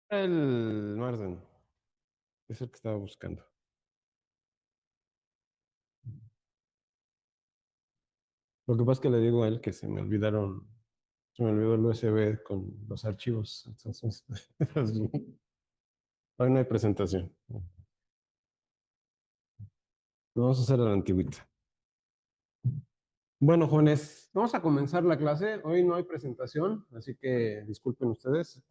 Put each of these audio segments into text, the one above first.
El Marden es el que estaba buscando. Lo que pasa es que le digo a él que se me olvidó el USB con los archivos. Entonces, hoy no hay presentación. Vamos a hacer a la antigüita. Bueno, jóvenes, vamos a comenzar la clase. Hoy no hay presentación, así que disculpen ustedes.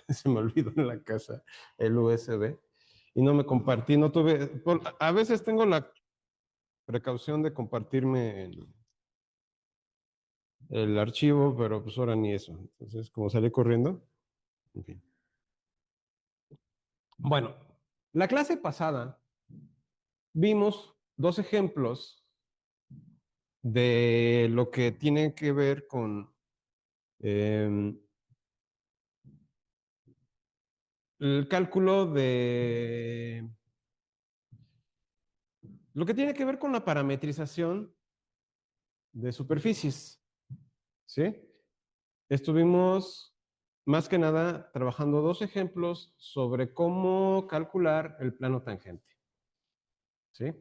Se me olvidó en la casa el USB y no me compartí. No tuve. A veces tengo la precaución de compartirme el archivo, pero pues ahora ni eso. Entonces, como salí corriendo, en fin. Bueno, la clase pasada vimos dos ejemplos de lo que tiene que ver con el cálculo de lo que tiene que ver con la parametrización de superficies, ¿sí? Estuvimos más que nada trabajando dos ejemplos sobre cómo calcular el plano tangente, ¿sí?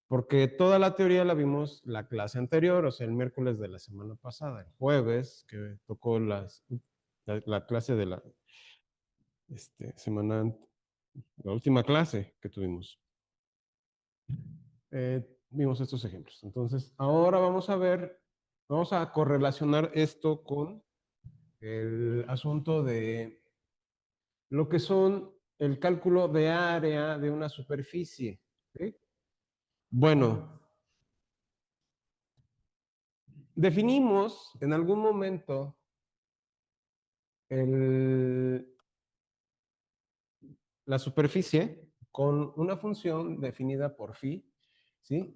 Porque toda la teoría la vimos la clase anterior, o sea, el miércoles de la semana pasada, el jueves, que tocó la clase de la semana, la última clase que tuvimos. Vimos estos ejemplos. Entonces, ahora vamos a correlacionar esto con el asunto de lo que son el cálculo de área de una superficie. ¿Sí? Bueno, definimos en algún momento la superficie con una función definida por phi, ¿sí?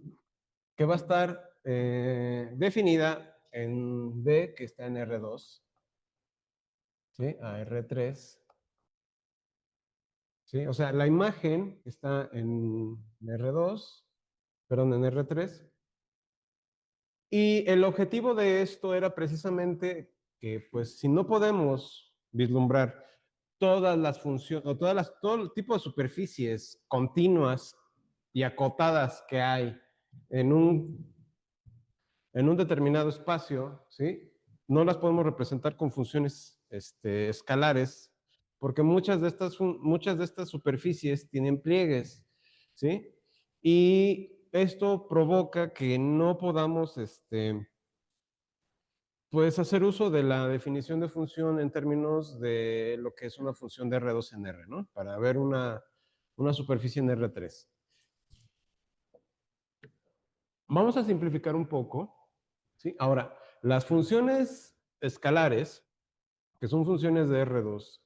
Que va a estar definida en D, que está en R2, ¿sí? A R3, ¿sí? O sea, la imagen está en R2, perdón, en R3, y el objetivo de esto era precisamente que, pues, si no podemos vislumbrar todas las funciones, o todo el tipo de superficies continuas y acotadas que hay en un determinado espacio, ¿sí? No las podemos representar con funciones escalares, porque muchas de estas superficies tienen pliegues, ¿sí? Y esto provoca que no podamos, pues, hacer uso de la definición de función en términos de lo que es una función de R2 en R, ¿no? Para ver una superficie en R3. Vamos a simplificar un poco, ¿sí? Ahora, las funciones escalares, que son funciones de R2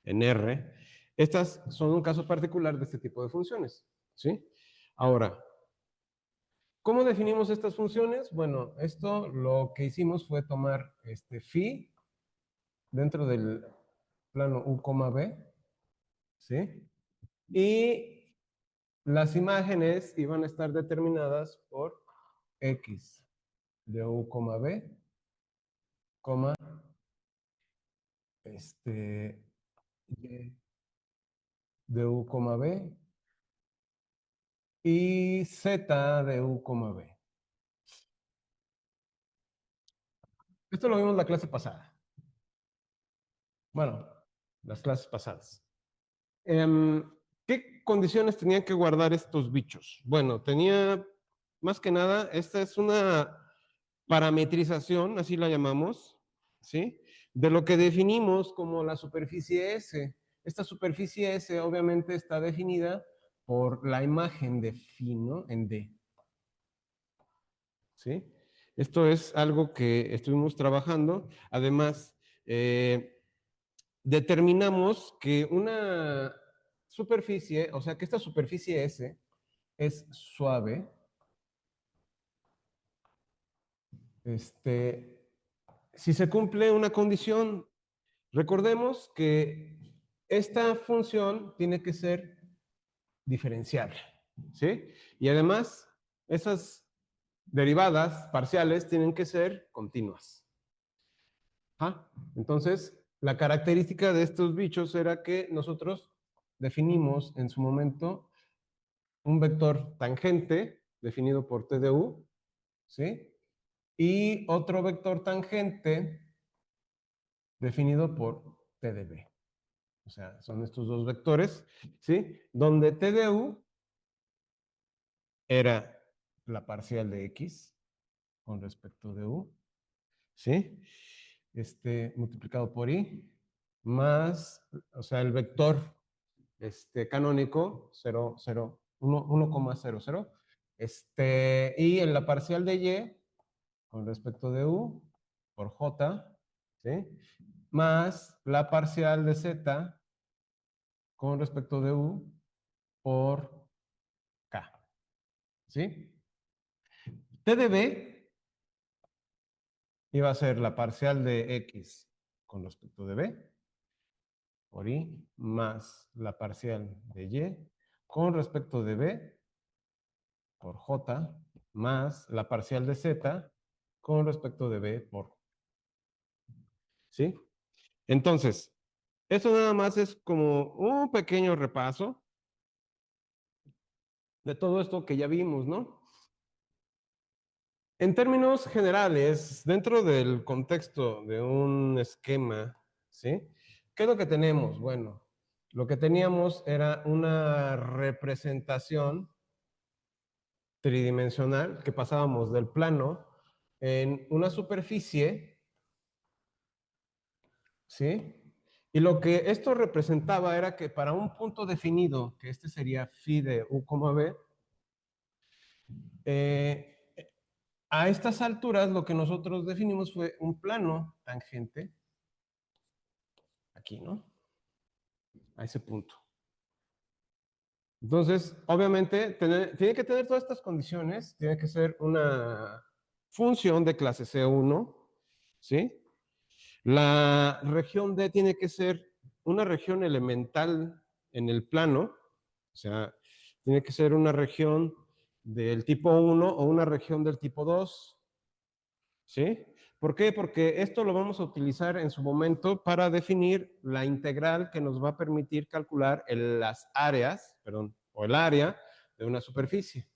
en R, estas son un caso particular de este tipo de funciones, ¿sí? Ahora, ¿cómo definimos estas funciones? Bueno, esto lo que hicimos fue tomar phi dentro del plano U, B, ¿sí? Y las imágenes iban a estar determinadas por X de U, B, Y de U, B y Z de U, B. Esto lo vimos en la clase pasada. Bueno, las clases pasadas. ¿Qué condiciones tenían que guardar estos bichos? Bueno, tenía, más que nada, esta es una parametrización, así la llamamos, ¿sí? De lo que definimos como la superficie S. Esta superficie S obviamente está definida por la imagen de phi, ¿no? En D. ¿Sí? Esto es algo que estuvimos trabajando. Además, determinamos que una superficie, o sea, que esta superficie S es suave. Si se cumple una condición, recordemos que esta función tiene que ser diferenciable, ¿sí? Y además, esas derivadas parciales tienen que ser continuas. ¿Ah? Entonces, la característica de estos bichos era que nosotros definimos en su momento un vector tangente definido por TDU, ¿sí? Y otro vector tangente definido por TDB. O sea, son estos dos vectores, ¿sí? Donde TDU era la parcial de X con respecto de U, ¿sí? Multiplicado por I, más, o sea, el vector canónico, 1,00, y en la parcial de Y, con respecto de U, por J, ¿sí? Más la parcial de Z, con respecto de U, por K, ¿sí? TDB iba a ser la parcial de X con respecto de B, por I, más la parcial de Y con respecto de B, por J, más la parcial de Z con respecto de B por, ¿sí? Entonces, eso nada más es como un pequeño repaso de todo esto que ya vimos, ¿no? En términos generales, dentro del contexto de un esquema, ¿sí? ¿Qué es lo que tenemos? Bueno, lo que teníamos era una representación tridimensional que pasábamos del plano en una superficie, ¿sí? Y lo que esto representaba era que para un punto definido, que este sería phi de u, b, a estas alturas lo que nosotros definimos fue un plano tangente, aquí, ¿no? A ese punto. Entonces, obviamente, tiene que tener todas estas condiciones, tiene que ser una función de clase C1, ¿sí? La región D tiene que ser una región elemental en el plano, o sea, tiene que ser una región del tipo 1 o una región del tipo 2, ¿sí? ¿Por qué? Porque esto lo vamos a utilizar en su momento para definir la integral que nos va a permitir calcular las áreas, perdón, o el área de una superficie.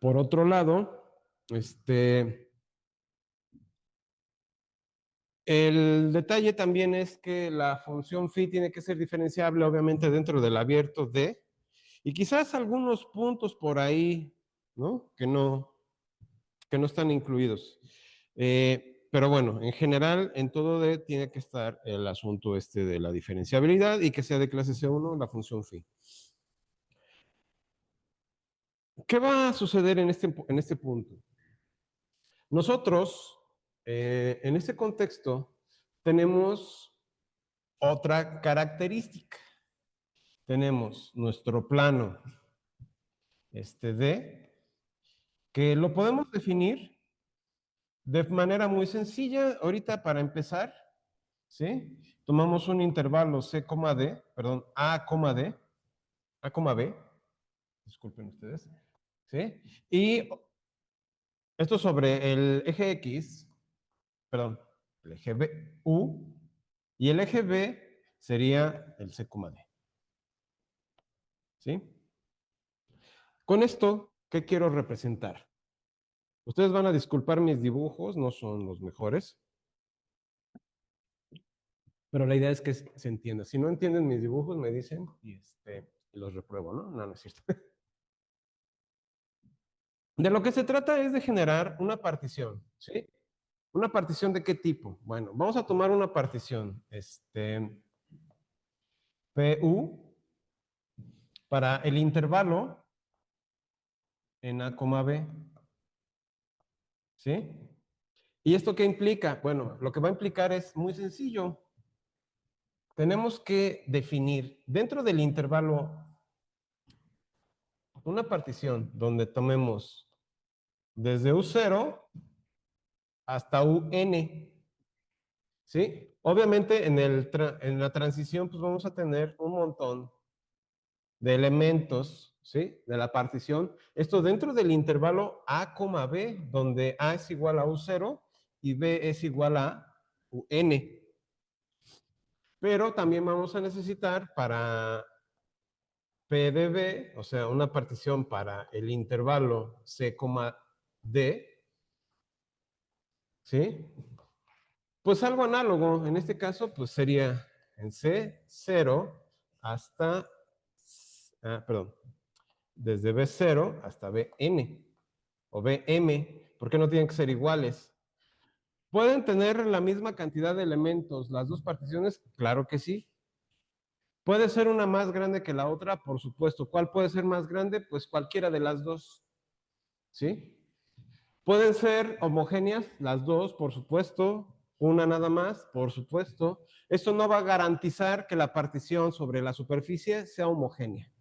Por otro lado, el detalle también es que la función phi tiene que ser diferenciable, obviamente, dentro del abierto D, y quizás algunos puntos por ahí, ¿no? Que no están incluidos. Pero bueno, en general, en todo D tiene que estar el asunto de la diferenciabilidad y que sea de clase C1 la función phi. ¿Qué va a suceder en este punto? Nosotros, en este contexto, tenemos otra característica. Tenemos nuestro plano D, que lo podemos definir de manera muy sencilla. Ahorita para empezar, ¿sí? Tomamos un intervalo C,D, perdón, A,D, A,B, disculpen ustedes, ¿sí? Y esto sobre el eje X, perdón, el eje B, U, y el eje B sería el C,D, ¿sí? Con esto, ¿qué quiero representar? Ustedes van a disculpar mis dibujos, no son los mejores, pero la idea es que se entienda. Si no entienden mis dibujos, me dicen y los repruebo, ¿no? No, no es cierto. De lo que se trata es de generar una partición, ¿sí? ¿Una partición de qué tipo? Bueno, vamos a tomar una partición, PU, para el intervalo en A, B, ¿sí? ¿Y esto qué implica? Bueno, lo que va a implicar es muy sencillo. Tenemos que definir dentro del intervalo una partición donde tomemos desde U0 hasta UN, ¿sí? Obviamente en la transición pues vamos a tener un montón de elementos, ¿sí? De la partición. Esto dentro del intervalo A, B, donde A es igual a U0 y B es igual a UN. Pero también vamos a necesitar para P de B, o sea, una partición para el intervalo C, D, ¿sí? Pues algo análogo, en este caso, pues sería en C0 hasta, perdón, desde B0 hasta Bn o Bm, ¿por qué no tienen que ser iguales? ¿Pueden tener la misma cantidad de elementos las dos particiones? Claro que sí. ¿Puede ser una más grande que la otra? Por supuesto. ¿Cuál puede ser más grande? Pues cualquiera de las dos, ¿sí? Pueden ser homogéneas las dos, por supuesto. Una nada más, por supuesto. Esto no va a garantizar que la partición sobre la superficie sea homogénea,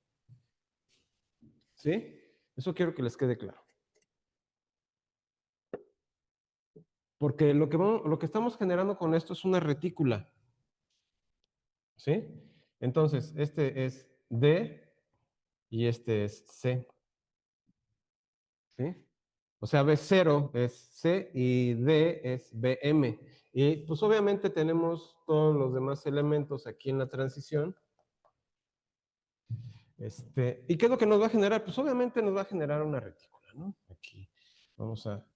¿sí? Eso quiero que les quede claro. Porque lo que estamos generando con esto es una retícula, ¿sí? Entonces, este es D y este es C, ¿sí? O sea, B0 es C y D es BM. Y pues obviamente tenemos todos los demás elementos aquí en la transición. ¿Y qué es lo que nos va a generar? Pues obviamente nos va a generar una retícula, ¿no? Aquí vamos a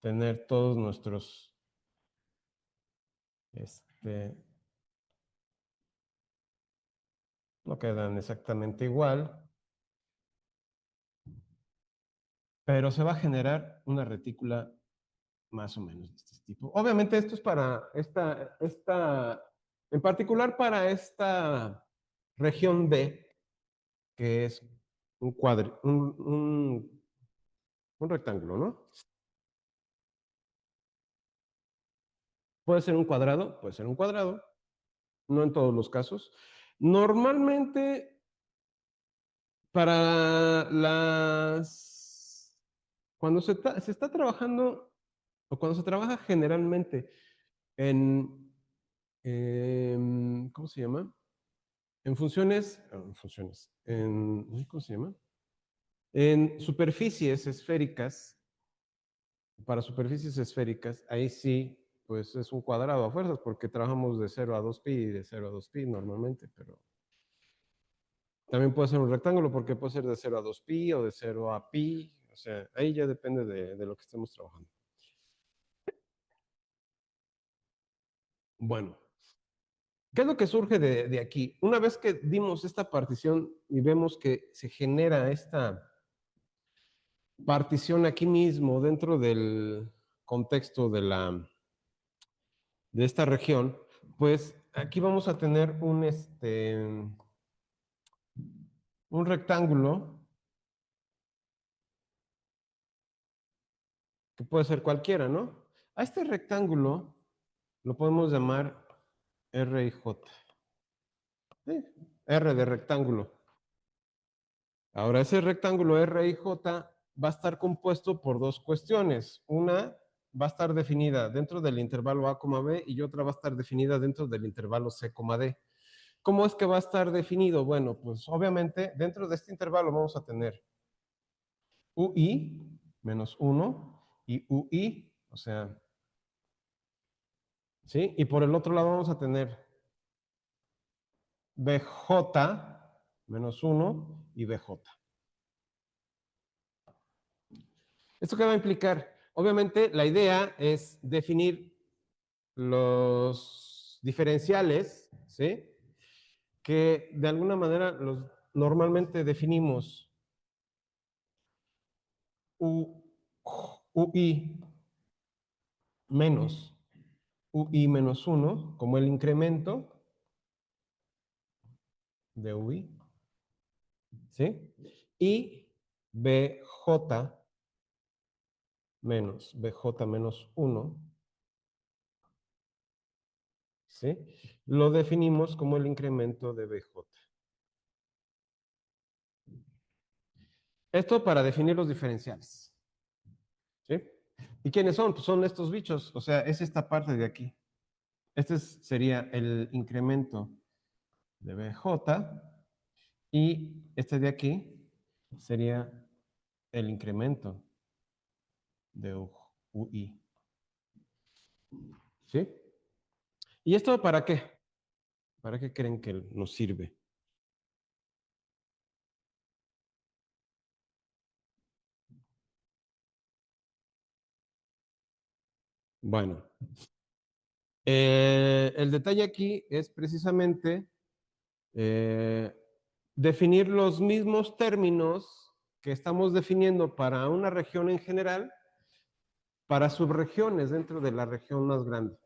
tener todos nuestros, no quedan exactamente igual, pero se va a generar una retícula más o menos de este tipo. Obviamente esto es para en particular para esta región D, que es un rectángulo, ¿no? Puede ser un cuadrado, puede ser un cuadrado, no en todos los casos. Normalmente para cuando se está trabajando, o cuando se trabaja generalmente en, ¿cómo se llama? ¿Cómo se llama? En superficies esféricas, para superficies esféricas, ahí sí, pues es un cuadrado a fuerzas, porque trabajamos de 0 a 2pi y de 0 a 2pi normalmente, pero también puede ser un rectángulo porque puede ser de 0 a 2pi o de 0 a pi, o sea, ahí ya depende de lo que estemos trabajando. Bueno, ¿qué es lo que surge de aquí? Una vez que dimos esta partición y vemos que se genera esta partición aquí mismo dentro del contexto de esta región, pues aquí vamos a tener un rectángulo que puede ser cualquiera, ¿no? A este rectángulo lo podemos llamar R y J. ¿Sí? R de rectángulo. Ahora, ese rectángulo R y J va a estar compuesto por dos cuestiones. Una va a estar definida dentro del intervalo A, B y otra va a estar definida dentro del intervalo C, D. ¿Cómo es que va a estar definido? Bueno, pues obviamente dentro de este intervalo vamos a tener UI menos 1 y UI, o sea, ¿sí? Y por el otro lado vamos a tener BJ menos 1 y BJ. ¿Esto qué va a implicar? Obviamente la idea es definir los diferenciales, ¿sí? Que de alguna manera los normalmente definimos UI menos UI menos 1 como el incremento de UI, ¿sí? Y BJ menos BJ menos 1, ¿sí? Lo definimos como el incremento de BJ. Esto para definir los diferenciales, ¿sí? ¿Y quiénes son? Pues son estos bichos, o sea, es esta parte de aquí. Este sería el incremento de BJ y este de aquí sería el incremento de UI. ¿Sí? ¿Y esto para qué? ¿Para qué creen que nos sirve? Bueno, el detalle aquí es precisamente eh, definir los mismos términos que estamos definiendo para una región en general, para subregiones dentro de la región más grande.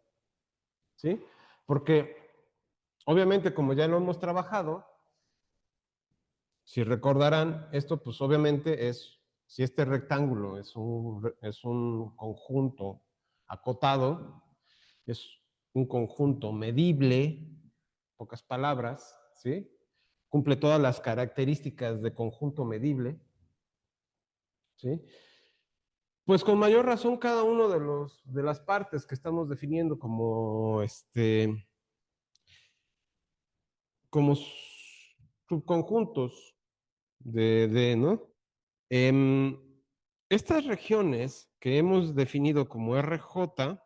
¿Sí? Porque obviamente, como ya lo hemos trabajado, si recordarán, esto pues obviamente es, si este rectángulo es un conjunto acotado, es un conjunto medible, pocas palabras, ¿sí? Cumple todas las características de conjunto medible, ¿sí? Pues con mayor razón cada uno de las partes que estamos definiendo como subconjuntos ¿no? Em, estas regiones que hemos definido como RJ,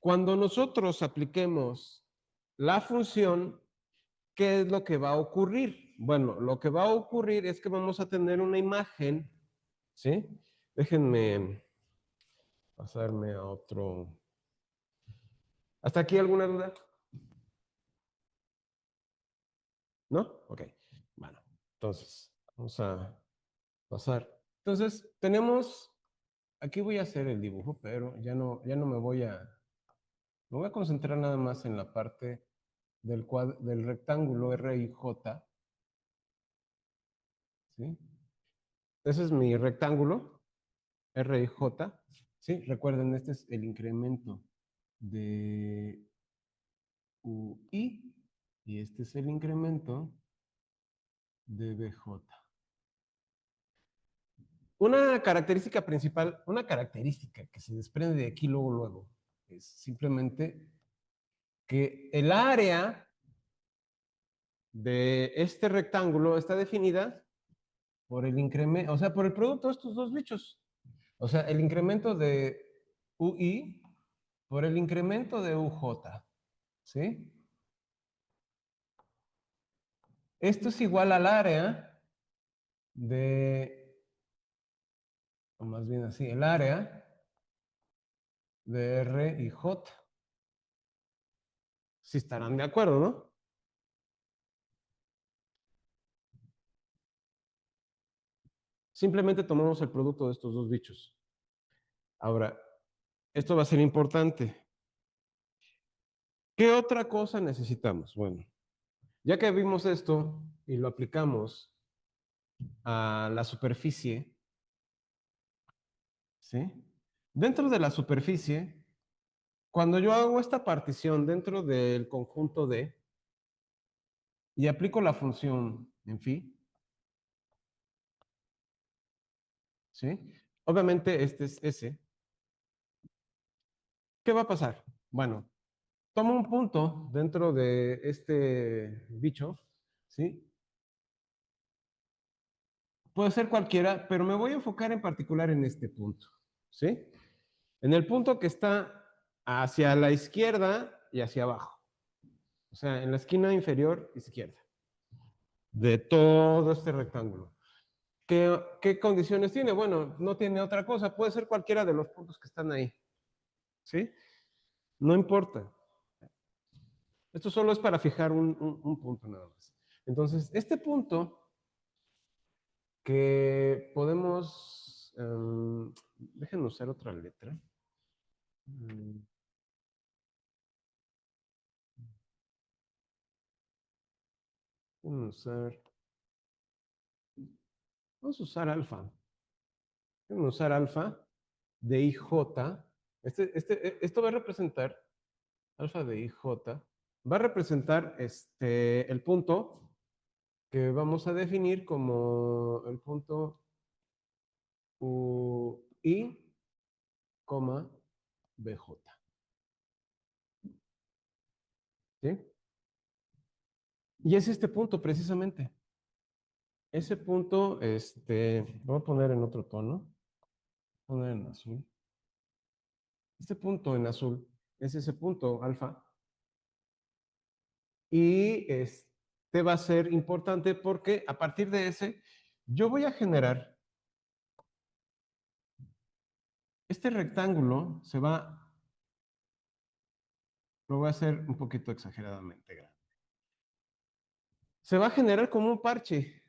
cuando nosotros apliquemos la función, ¿qué es lo que va a ocurrir? Bueno, lo que va a ocurrir es que vamos a tener una imagen, ¿sí? Déjenme pasarme a otro. ¿Hasta aquí alguna duda? ¿No? Ok. Bueno, entonces, vamos a pasar. Entonces, tenemos, aquí voy a hacer el dibujo, pero ya no me voy a concentrar nada más en la parte del rectángulo R y J, ¿sí? Ese es mi rectángulo, R y J, ¿sí? Recuerden, este es el incremento de UI y este es el incremento de BJ. Una característica principal, una característica que se desprende de aquí luego, es simplemente que el área de este rectángulo está definida por el incremento, o sea, por el producto de estos dos bichos. O sea, el incremento de UI por el incremento de UJ. ¿Sí? Esto es igual al área de, o más bien así, el área de R y J. Si estarán de acuerdo, ¿no? Simplemente tomamos el producto de estos dos bichos. Ahora, esto va a ser importante. ¿Qué otra cosa necesitamos? Bueno, ya que vimos esto y lo aplicamos a la superficie, ¿sí? Dentro de la superficie, cuando yo hago esta partición dentro del conjunto D y aplico la función en phi, ¿sí? Obviamente este es S. ¿Qué va a pasar? Bueno, tomo un punto dentro de este bicho, ¿sí? Puede ser cualquiera, pero me voy a enfocar en particular en este punto, ¿sí? En el punto que está hacia la izquierda y hacia abajo. O sea, en la esquina inferior izquierda de todo este rectángulo. ¿Qué condiciones tiene? Bueno, no tiene otra cosa, puede ser cualquiera de los puntos que están ahí, ¿sí? No importa. Esto solo es para fijar un punto nada más. Entonces, este punto que podemos, déjenme usar otra letra. Mm, Déjenme usar, vamos a usar alfa. Déjenme usar alfa de IJ. Esto va a representar, alfa de IJ, va a representar el punto que vamos a definir como el punto UI, BJ. ¿sí? Y es este punto precisamente. Ese punto, lo voy a poner en otro tono, voy a poner en azul. Este punto en azul es ese punto alfa. Y este va a ser importante porque a partir de ese, yo voy a generar, este rectángulo se va, lo voy a hacer un poquito exageradamente grande. Se va a generar como un parche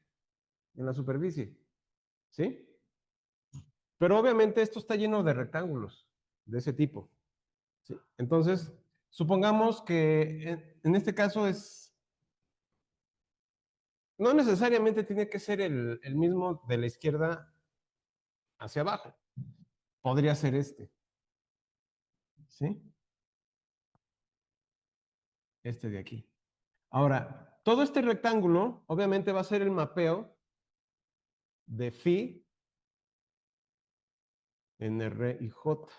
en la superficie, ¿sí? Pero obviamente esto está lleno de rectángulos de ese tipo, ¿sí? Entonces, supongamos que en este caso es, no necesariamente tiene que ser el mismo de la izquierda hacia abajo, podría ser este, ¿sí? Este de aquí. Ahora, todo este rectángulo obviamente va a ser el mapeo de phi en R y J. O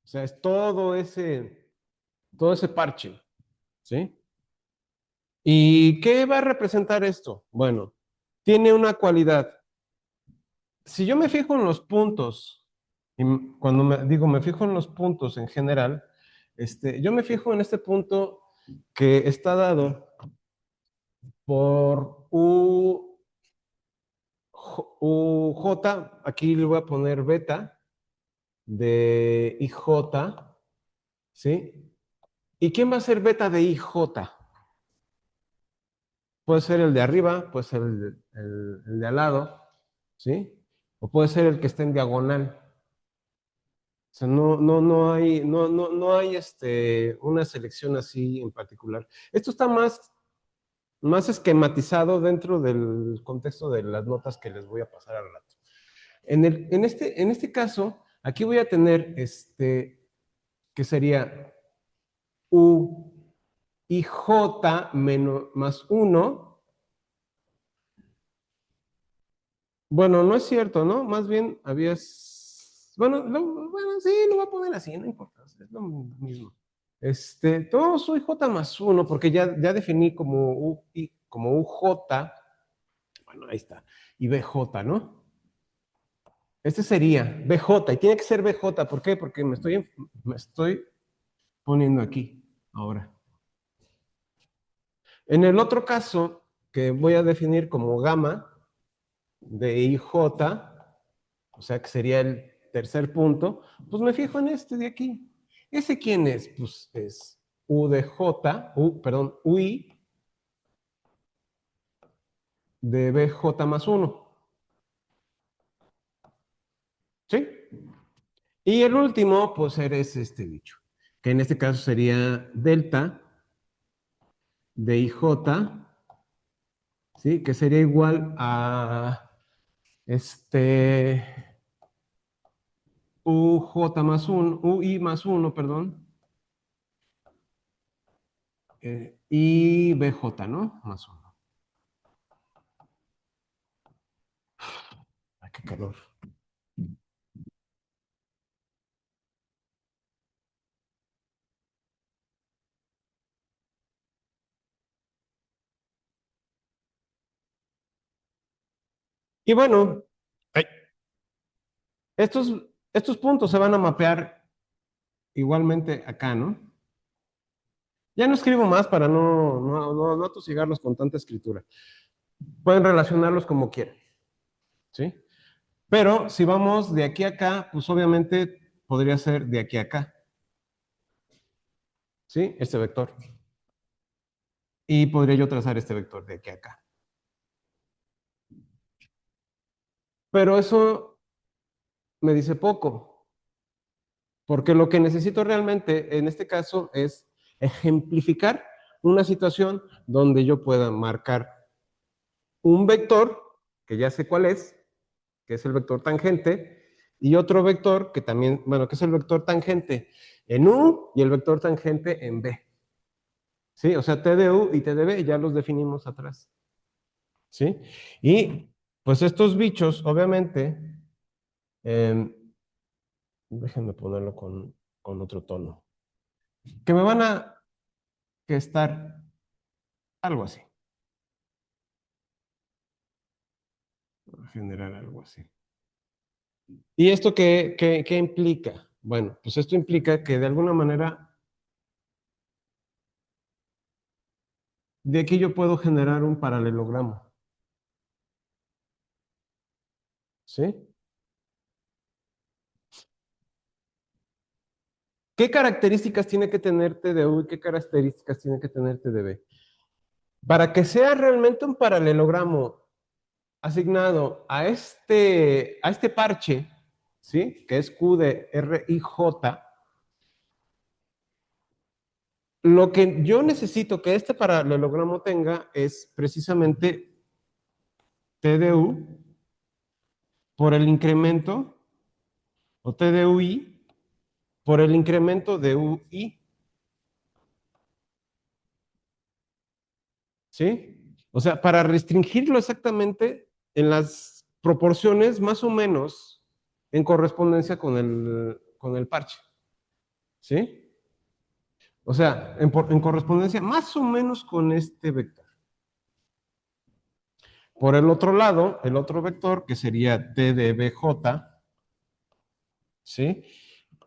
sea, es todo ese parche, ¿sí? ¿Y qué va a representar esto? Bueno, tiene una cualidad. Si yo me fijo en los puntos, y cuando digo me fijo en los puntos en general, yo me fijo en este punto que está dado por UJ, aquí le voy a poner beta de IJ, ¿sí? ¿Y quién va a ser beta de IJ? Puede ser el de arriba, puede ser el de al lado, ¿sí? O puede ser el que esté en diagonal. O sea, no hay una selección así en particular. Esto está más esquematizado dentro del contexto de las notas que les voy a pasar al rato. En este caso, aquí voy a tener que sería U y J menos, más 1. Bueno, no es cierto, ¿no? Más bien bueno, bueno, sí, lo voy a poner así, no importa, es lo mismo. Todo soy J más 1, porque ya definí como como UJ, bueno, ahí está, y BJ, ¿no? Este sería BJ, y tiene que ser BJ, ¿por qué? Porque me estoy poniendo aquí, ahora. En el otro caso, que voy a definir como gamma de IJ, o sea que sería el tercer punto, pues me fijo en este de aquí. ¿Ese quién es? Pues es U de J, perdón, UI de BJ más 1. ¿Sí? Y el último, pues eres este bicho, que en este caso sería delta de IJ, ¿sí? Que sería igual a UJ más 1, UI más 1, perdón, y BJ, ¿no? Más 1. Ay, qué calor. Y bueno, ay, estos, estos puntos se van a mapear igualmente acá, ¿no? Ya no escribo más para no atosigarlos con tanta escritura. Pueden relacionarlos como quieran, ¿sí? Pero si vamos de aquí a acá, pues obviamente podría ser de aquí a acá, ¿sí? Este vector. Y podría yo trazar este vector de aquí a acá. Pero eso me dice poco, porque lo que necesito realmente en este caso es ejemplificar una situación donde yo pueda marcar un vector, que ya sé cuál es, que es el vector tangente, y otro vector que también, bueno, que es el vector tangente en U y el vector tangente en B. ¿Sí? O sea, T de U y T de B ya los definimos atrás. ¿Sí? Y pues estos bichos, obviamente, déjenme ponerlo con otro tono, que me van a que estar algo así. Voy a generar algo así. ¿Y esto qué implica? Bueno, pues esto implica que de alguna manera de aquí yo puedo generar un paralelogramo. ¿Sí? ¿Qué características tiene que tener TDU y qué características tiene que tener TDB? Para que sea realmente un paralelogramo asignado a este parche, ¿sí? Que es Q de R y J, lo que yo necesito que este paralelogramo tenga es precisamente TDU por el incremento, o TDUI por el incremento de UI, ¿sí? O sea, para restringirlo exactamente en las proporciones más o menos en correspondencia con el parche, ¿sí? O sea, en correspondencia más o menos con este vector. Por el otro lado, el otro vector, que sería T de BJ, ¿sí?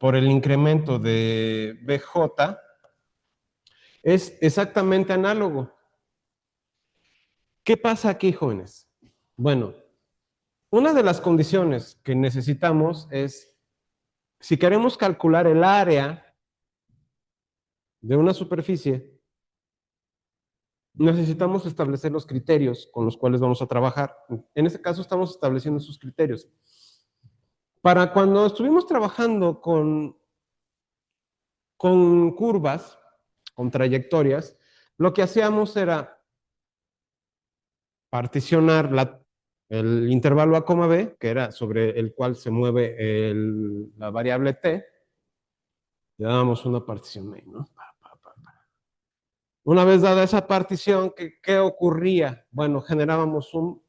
Por el incremento de BJ, es exactamente análogo. ¿Qué pasa aquí, jóvenes? Bueno, una de las condiciones que necesitamos es, si queremos calcular el área de una superficie, necesitamos establecer los criterios con los cuales vamos a trabajar. En este caso estamos estableciendo sus criterios. Para cuando estuvimos trabajando con curvas, con trayectorias, lo que hacíamos era particionar el intervalo A, B, que era sobre el cual se mueve la variable t, le dábamos una partición ahí, ¿no? Una vez dada esa partición, ¿qué ocurría? Bueno, generábamos un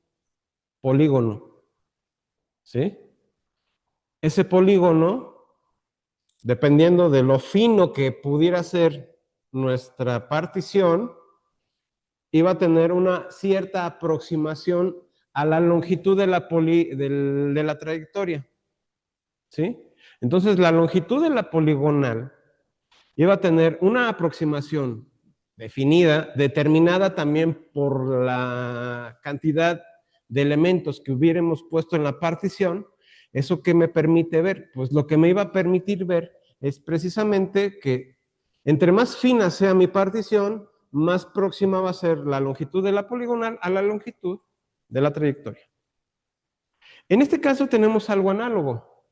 polígono, ¿sí? Ese polígono, dependiendo de lo fino que pudiera ser nuestra partición, iba a tener una cierta aproximación a la longitud de la trayectoria, ¿sí? Entonces, la longitud de la poligonal iba a tener una aproximación definida, determinada también por la cantidad de elementos que hubiéramos puesto en la partición. ¿Eso qué me permite ver? Pues lo que me iba a permitir ver es precisamente que entre más fina sea mi partición, más próxima va a ser la longitud de la poligonal a la longitud de la trayectoria. En este caso tenemos algo análogo,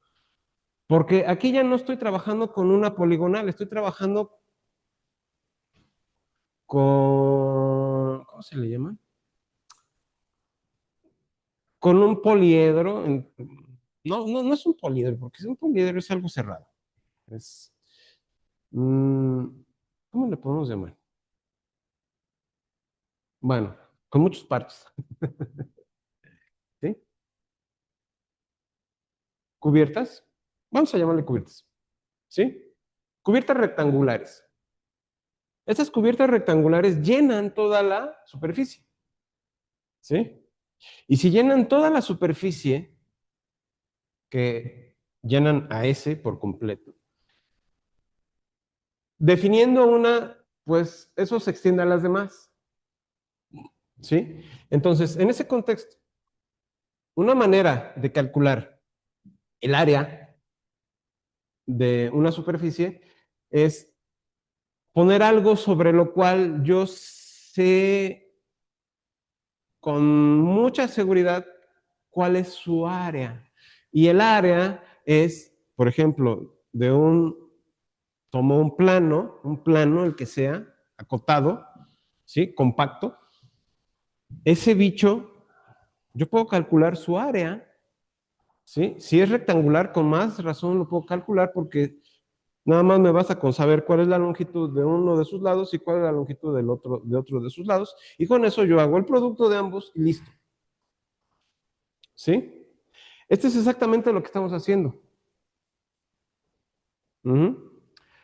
porque aquí ya no estoy trabajando con una poligonal, estoy trabajando con, ¿cómo se le llama? Con un poliedro. No es un poliedro, porque un poliedro es algo cerrado. Es, ¿cómo le podemos llamar? Bueno, con muchos parches. ¿Sí? Cubiertas. Vamos a llamarle cubiertas. ¿Sí? Cubiertas rectangulares. Estas cubiertas rectangulares llenan toda la superficie. ¿Sí? Y si llenan toda la superficie, que llenan a S por completo, definiendo una, pues eso se extiende a las demás. ¿Sí? Entonces, en ese contexto, una manera de calcular el área de una superficie es poner algo sobre lo cual yo sé con mucha seguridad cuál es su área. Y el área es, por ejemplo, tomo un plano, el que sea, acotado, ¿sí? Compacto. Ese bicho, yo puedo calcular su área, ¿sí? Si es rectangular, con más razón lo puedo calcular porque nada más me basta con saber cuál es la longitud de uno de sus lados y cuál es la longitud de otro de sus lados. Y con eso yo hago el producto de ambos y listo. ¿Sí? Este es exactamente lo que estamos haciendo.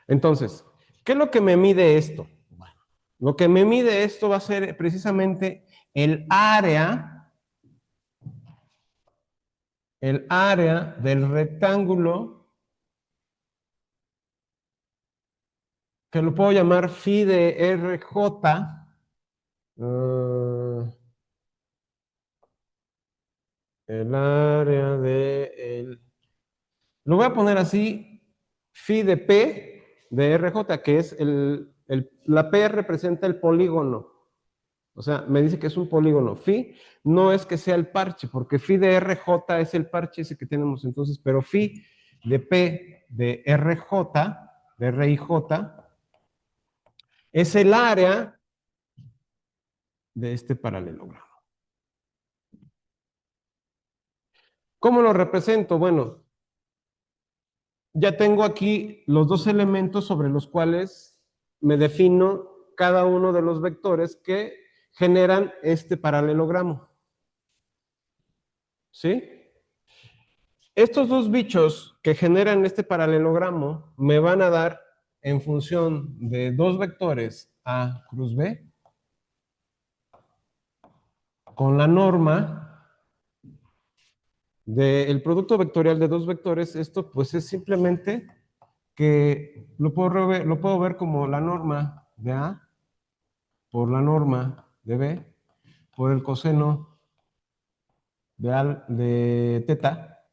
Entonces, ¿qué es lo que me mide esto? Bueno, Lo que me mide esto va a ser precisamente el área del rectángulo, que lo puedo llamar phi de RJ. El área lo voy a poner así, phi de P de RJ, que es la P representa el polígono. O sea, me dice que es un polígono. Phi no es que sea el parche, porque phi de RJ es el parche ese que tenemos entonces, pero phi de P de RJ, de RIJ, es el área de este paralelogramo. ¿Cómo lo represento? Bueno, ya tengo aquí los dos elementos sobre los cuales me defino cada uno de los vectores que generan este paralelogramo. ¿Sí? Estos dos bichos que generan este paralelogramo me van a dar en función de dos vectores A cruz B con la norma del producto vectorial de dos vectores. Esto pues es simplemente que lo puedo ver como la norma de A por la norma de B por el coseno de teta,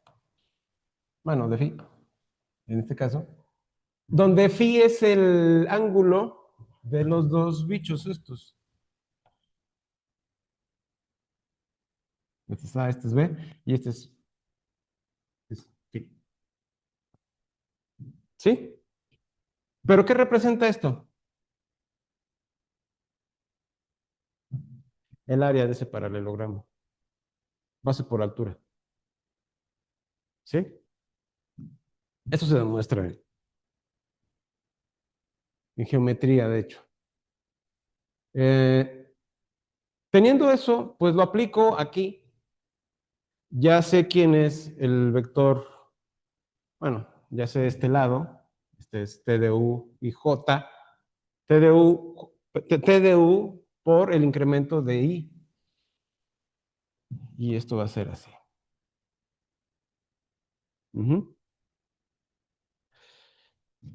bueno, de phi, en este caso, donde phi es el ángulo de los dos bichos estos. Este es B y este es phi. ¿Sí? ¿Pero qué representa esto? El área de ese paralelogramo, base por altura. ¿Sí? Eso se demuestra en geometría, de hecho. Eh, Teniendo eso, pues lo aplico aquí. Ya sé quién es el vector, bueno, ya sé este lado, este es TDU y J, TDU por el incremento de I, y esto va a ser así. Ujú.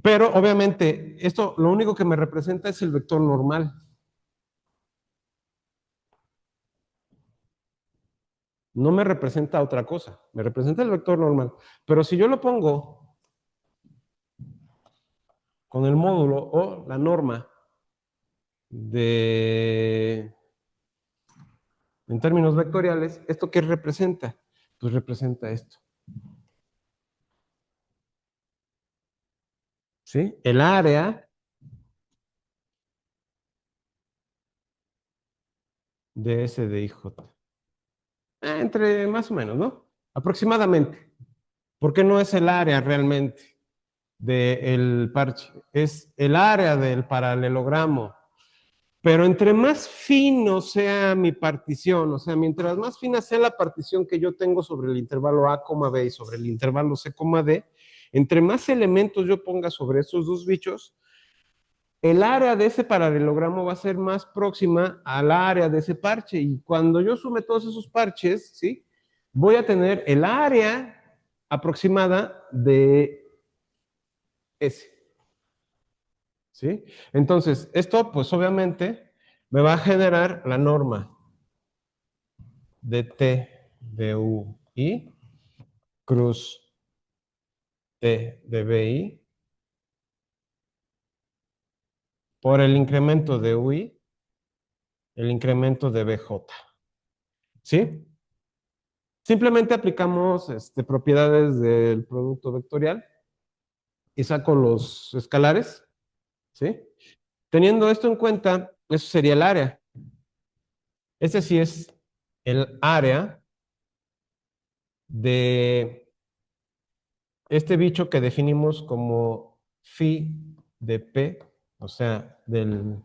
Pero obviamente, esto lo único que me representa es el vector normal. No me representa otra cosa, me representa el vector normal. Pero si yo lo pongo con el módulo o la norma de, en términos vectoriales, ¿esto qué representa? Pues representa esto. ¿Sí? El área de S de IJ. Entre más o menos, ¿no? Aproximadamente. Porque no es el área realmente del parche, es el área del paralelogramo. Pero entre más fino sea mi partición, o sea, mientras más fina sea la partición que yo tengo sobre el intervalo A, B y sobre el intervalo C, D, entre más elementos yo ponga sobre esos dos bichos, el área de ese paralelogramo va a ser más próxima al área de ese parche. Y cuando yo sume todos esos parches, ¿sí? Voy a tener el área aproximada de ese. ¿Sí? Entonces, esto pues obviamente me va a generar la norma de T de UI cruz T de BI por el incremento de UI, el incremento de BJ. ¿Sí? Simplemente aplicamos propiedades del producto vectorial y saco los escalares. ¿Sí? Teniendo esto en cuenta, eso sería el área. Este sí es el área de este bicho que definimos como phi de P, o sea, del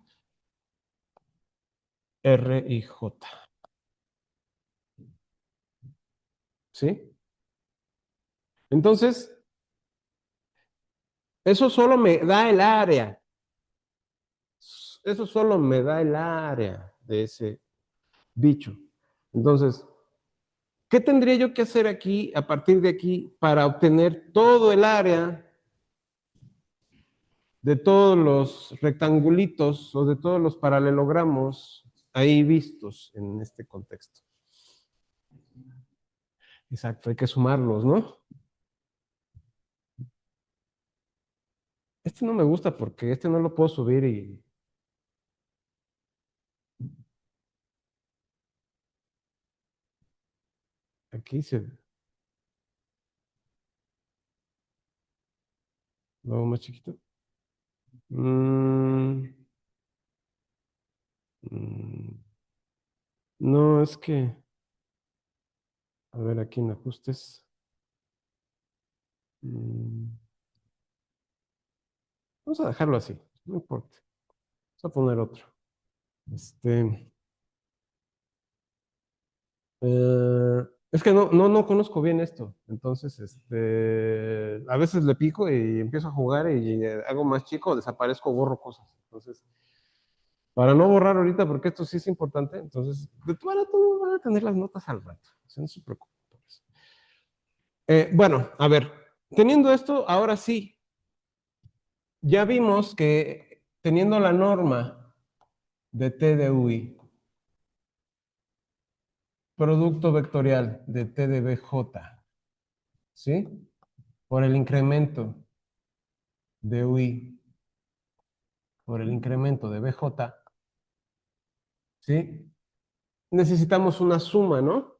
R y J. ¿Sí? Entonces, eso solo me da el área. eso solo me da el área de ese bicho. Entonces, ¿qué tendría yo que hacer aquí, a partir de aquí, para obtener todo el área de todos los rectangulitos o de todos los paralelogramos ahí vistos en este contexto? Exacto, hay que sumarlos, ¿no? Este no me gusta porque este no lo puedo subir y aquí se lo hago más chiquito. Mm, mm, no, es que, a ver, aquí en ajustes. Mm, vamos a dejarlo así, no importa. Vamos a poner otro. Este, es que no conozco bien esto. Entonces, a veces le pico y empiezo a jugar y hago más chico, desaparezco, borro cosas. Entonces, para no borrar ahorita, porque esto sí es importante, entonces, de todo van a tener las notas al rato. O sea, no se preocupen por eso. Bueno, a ver, teniendo esto, ahora sí, ya vimos que teniendo la norma de T de UI, producto vectorial de T de BJ, ¿sí? Por el incremento de UI por el incremento de BJ, ¿sí? Necesitamos una suma, ¿no?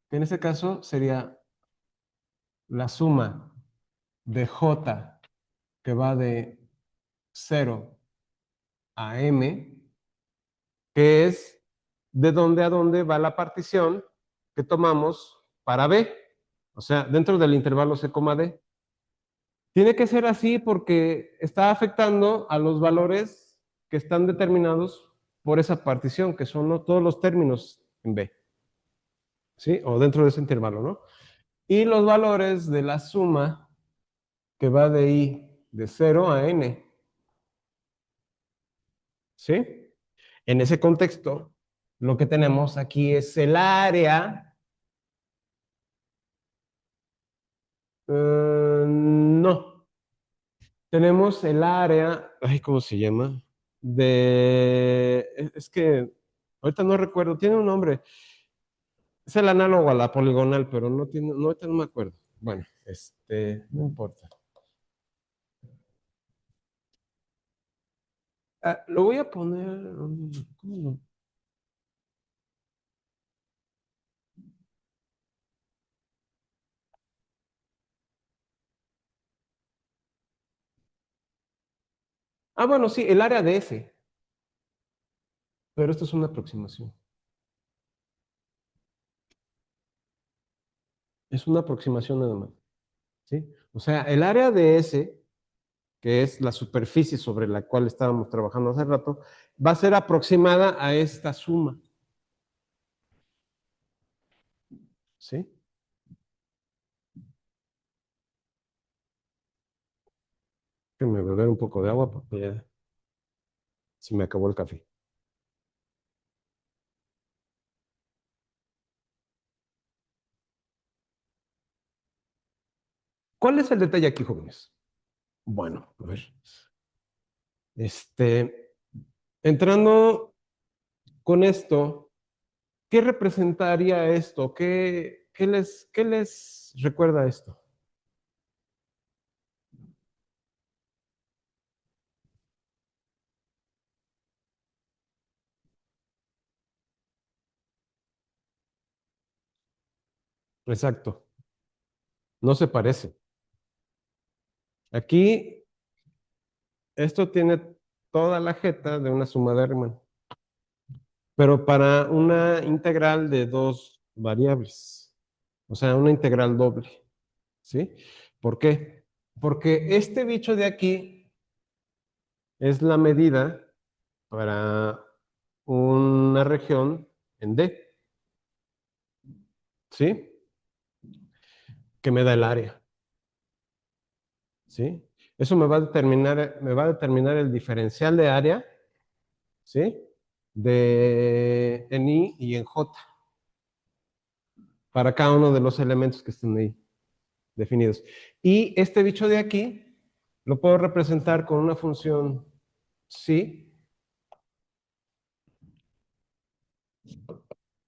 Que en este caso sería la suma de J que va de 0 a M, que es de dónde a dónde va la partición que tomamos para B, o sea, dentro del intervalo C, D. Tiene que ser así porque está afectando a los valores que están determinados por esa partición, que son todos los términos en B, ¿sí? O dentro de ese intervalo, ¿no? Y los valores de la suma que va de I de 0 a N, ¿sí? En ese contexto, lo que tenemos aquí es el área. No, tenemos el área, ay, ¿cómo se llama? Es que ahorita no recuerdo, tiene un nombre. Es el análogo a la poligonal, pero no tiene, no, ahorita no me acuerdo. Bueno, no importa. Ah, lo voy a poner, ¿cómo lo? Ah, bueno, sí, el área de S, pero esto es una aproximación. Es una aproximación nada más, ¿sí? O sea, el área de S, que es la superficie sobre la cual estábamos trabajando hace rato, va a ser aproximada a esta suma, ¿sí? Déjenme beber un poco de agua porque ya se me acabó el café. ¿Cuál es el detalle aquí, jóvenes? Bueno, a ver. Este, entrando con esto, ¿qué representaría esto? ¿Qué les recuerda esto? Exacto, no se parece. Aquí, esto tiene toda la jeta de una suma de Riemann, pero para una integral de dos variables, o sea, una integral doble, ¿sí? ¿Por qué? Porque este bicho de aquí es la medida para una región en D, ¿sí? Que me da el área, ¿sí? Eso me va a determinar el diferencial de área, ¿sí? En I y en J, para cada uno de los elementos que estén ahí definidos. Y este bicho de aquí lo puedo representar con una función psi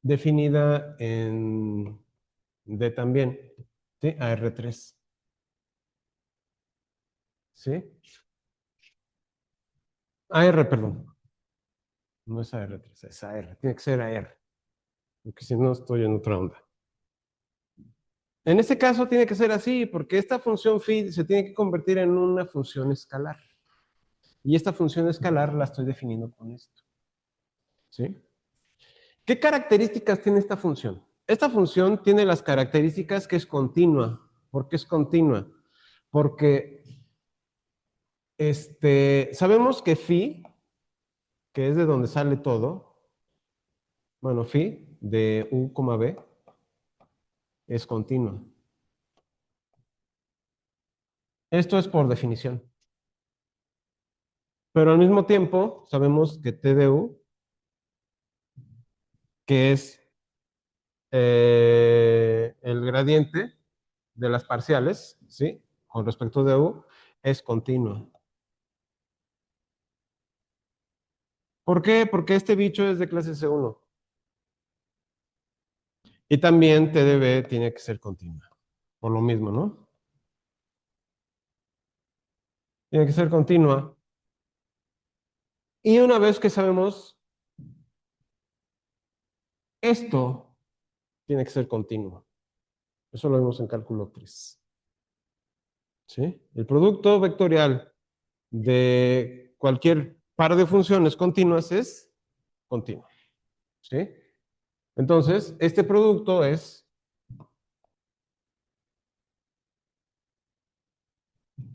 definida en D también, ¿sí? AR3, ¿sí? AR, perdón. No es AR3, es AR. Tiene que ser AR, porque si no estoy en otra onda. En este caso tiene que ser así, porque esta función phi se tiene que convertir en una función escalar. Y esta función escalar la estoy definiendo con esto, ¿sí? ¿Qué características tiene esta función? Esta función tiene las características que es continua. ¿Por qué es continua? Porque sabemos que phi, que es de donde sale todo, bueno, phi de u, b, es continua. Esto es por definición. Pero al mismo tiempo, sabemos que t de u, que es el gradiente de las parciales, ¿sí? Con respecto de u, es continua. ¿Por qué? Porque este bicho es de clase C1. Y también t de b tiene que ser continua. Por lo mismo, ¿no? Tiene que ser continua. Y una vez que sabemos esto, tiene que ser continuo. Eso lo vemos en cálculo 3. ¿Sí? El producto vectorial de cualquier par de funciones continuas es continuo. ¿Sí? Entonces, este producto es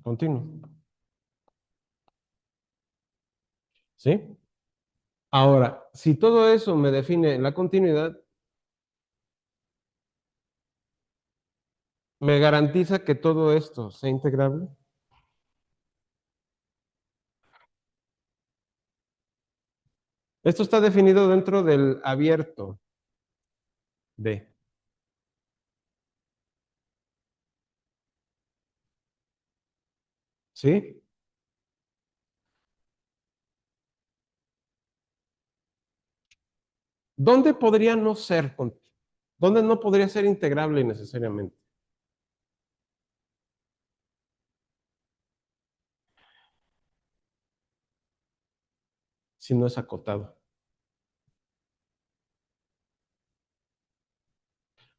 continuo. ¿Sí? Ahora, si todo eso me define la continuidad, ¿me garantiza que todo esto sea integrable? Esto está definido dentro del abierto D. ¿Sí? ¿Dónde podría no ser? ¿Dónde no podría ser integrable necesariamente? Si no es acotado.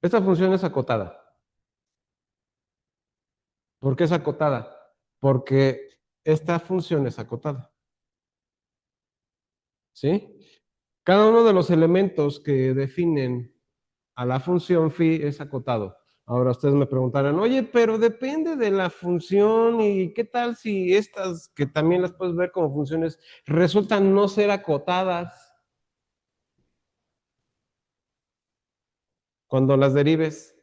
Esta función es acotada. ¿Por qué es acotada? Porque esta función es acotada. ¿Sí? Cada uno de los elementos que definen a la función phi es acotado. Ahora ustedes me preguntarán, oye, pero depende de la función y qué tal si estas, que también las puedes ver como funciones, resultan no ser acotadas cuando las derives.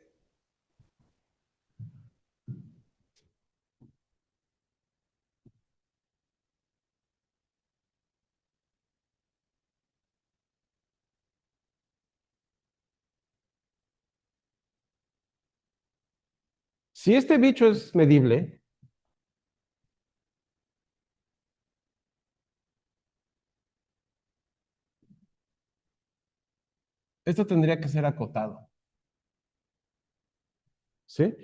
Si este bicho es medible, esto tendría que ser acotado. ¿Sí?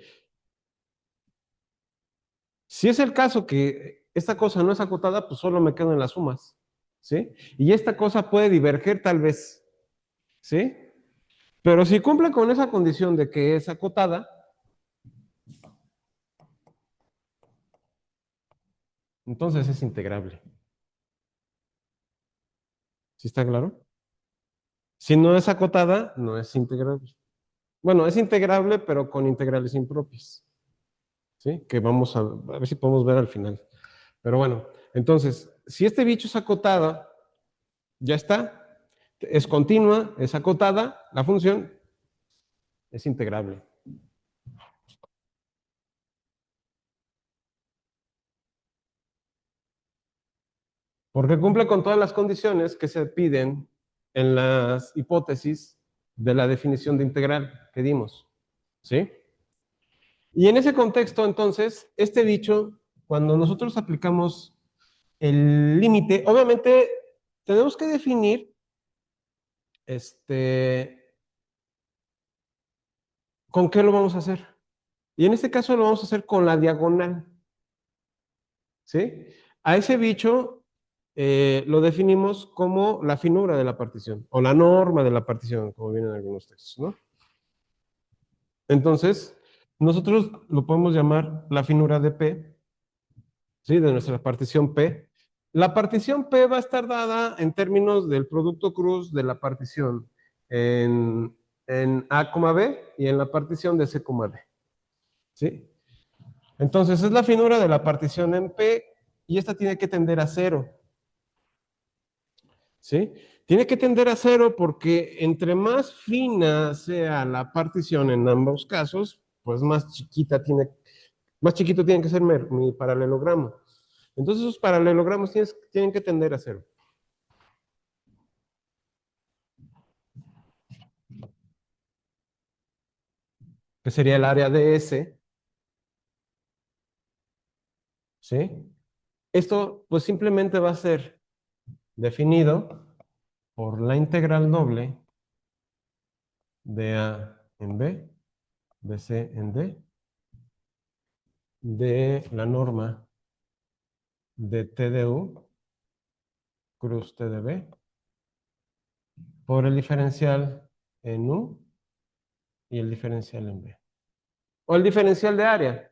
Si es el caso que esta cosa no es acotada, pues solo me quedo en las sumas. ¿Sí? Y esta cosa puede diverger tal vez. ¿Sí? Pero si cumple con esa condición de que es acotada, entonces es integrable. ¿Sí está claro? Si no es acotada, no es integrable. Bueno, es integrable, pero con integrales impropias. ¿Sí? Que vamos a ver si podemos ver al final. Pero bueno, entonces, si este bicho es acotada, ya está. Es continua, es acotada, la función es integrable. porque cumple con todas las condiciones que se piden en las hipótesis de la definición de integral que dimos, ¿sí? Y en ese contexto, entonces, este bicho, cuando nosotros aplicamos el límite, obviamente tenemos que definir con qué lo vamos a hacer. Y en este caso lo vamos a hacer con la diagonal, ¿sí? A ese bicho lo definimos como la finura de la partición, o la norma de la partición, como vienen en algunos textos, ¿no? Entonces, nosotros lo podemos llamar la finura de P, ¿sí? De nuestra partición P. La partición P va a estar dada en términos del producto cruz de la partición en A, B y en la partición de C, D, ¿sí? Entonces, es la finura de la partición en P y esta tiene que tender a cero, ¿sí? Tiene que tender a cero porque entre más fina sea la partición en ambos casos, pues más chiquito tiene que ser mi paralelogramo. Entonces esos paralelogramos tienen que tender a cero, que sería el área de S, ¿sí? Esto pues simplemente va a ser definido por la integral doble de A en B, de C en D, de la norma de T de U cruz T de B, por el diferencial en U y el diferencial en B. O el diferencial de área.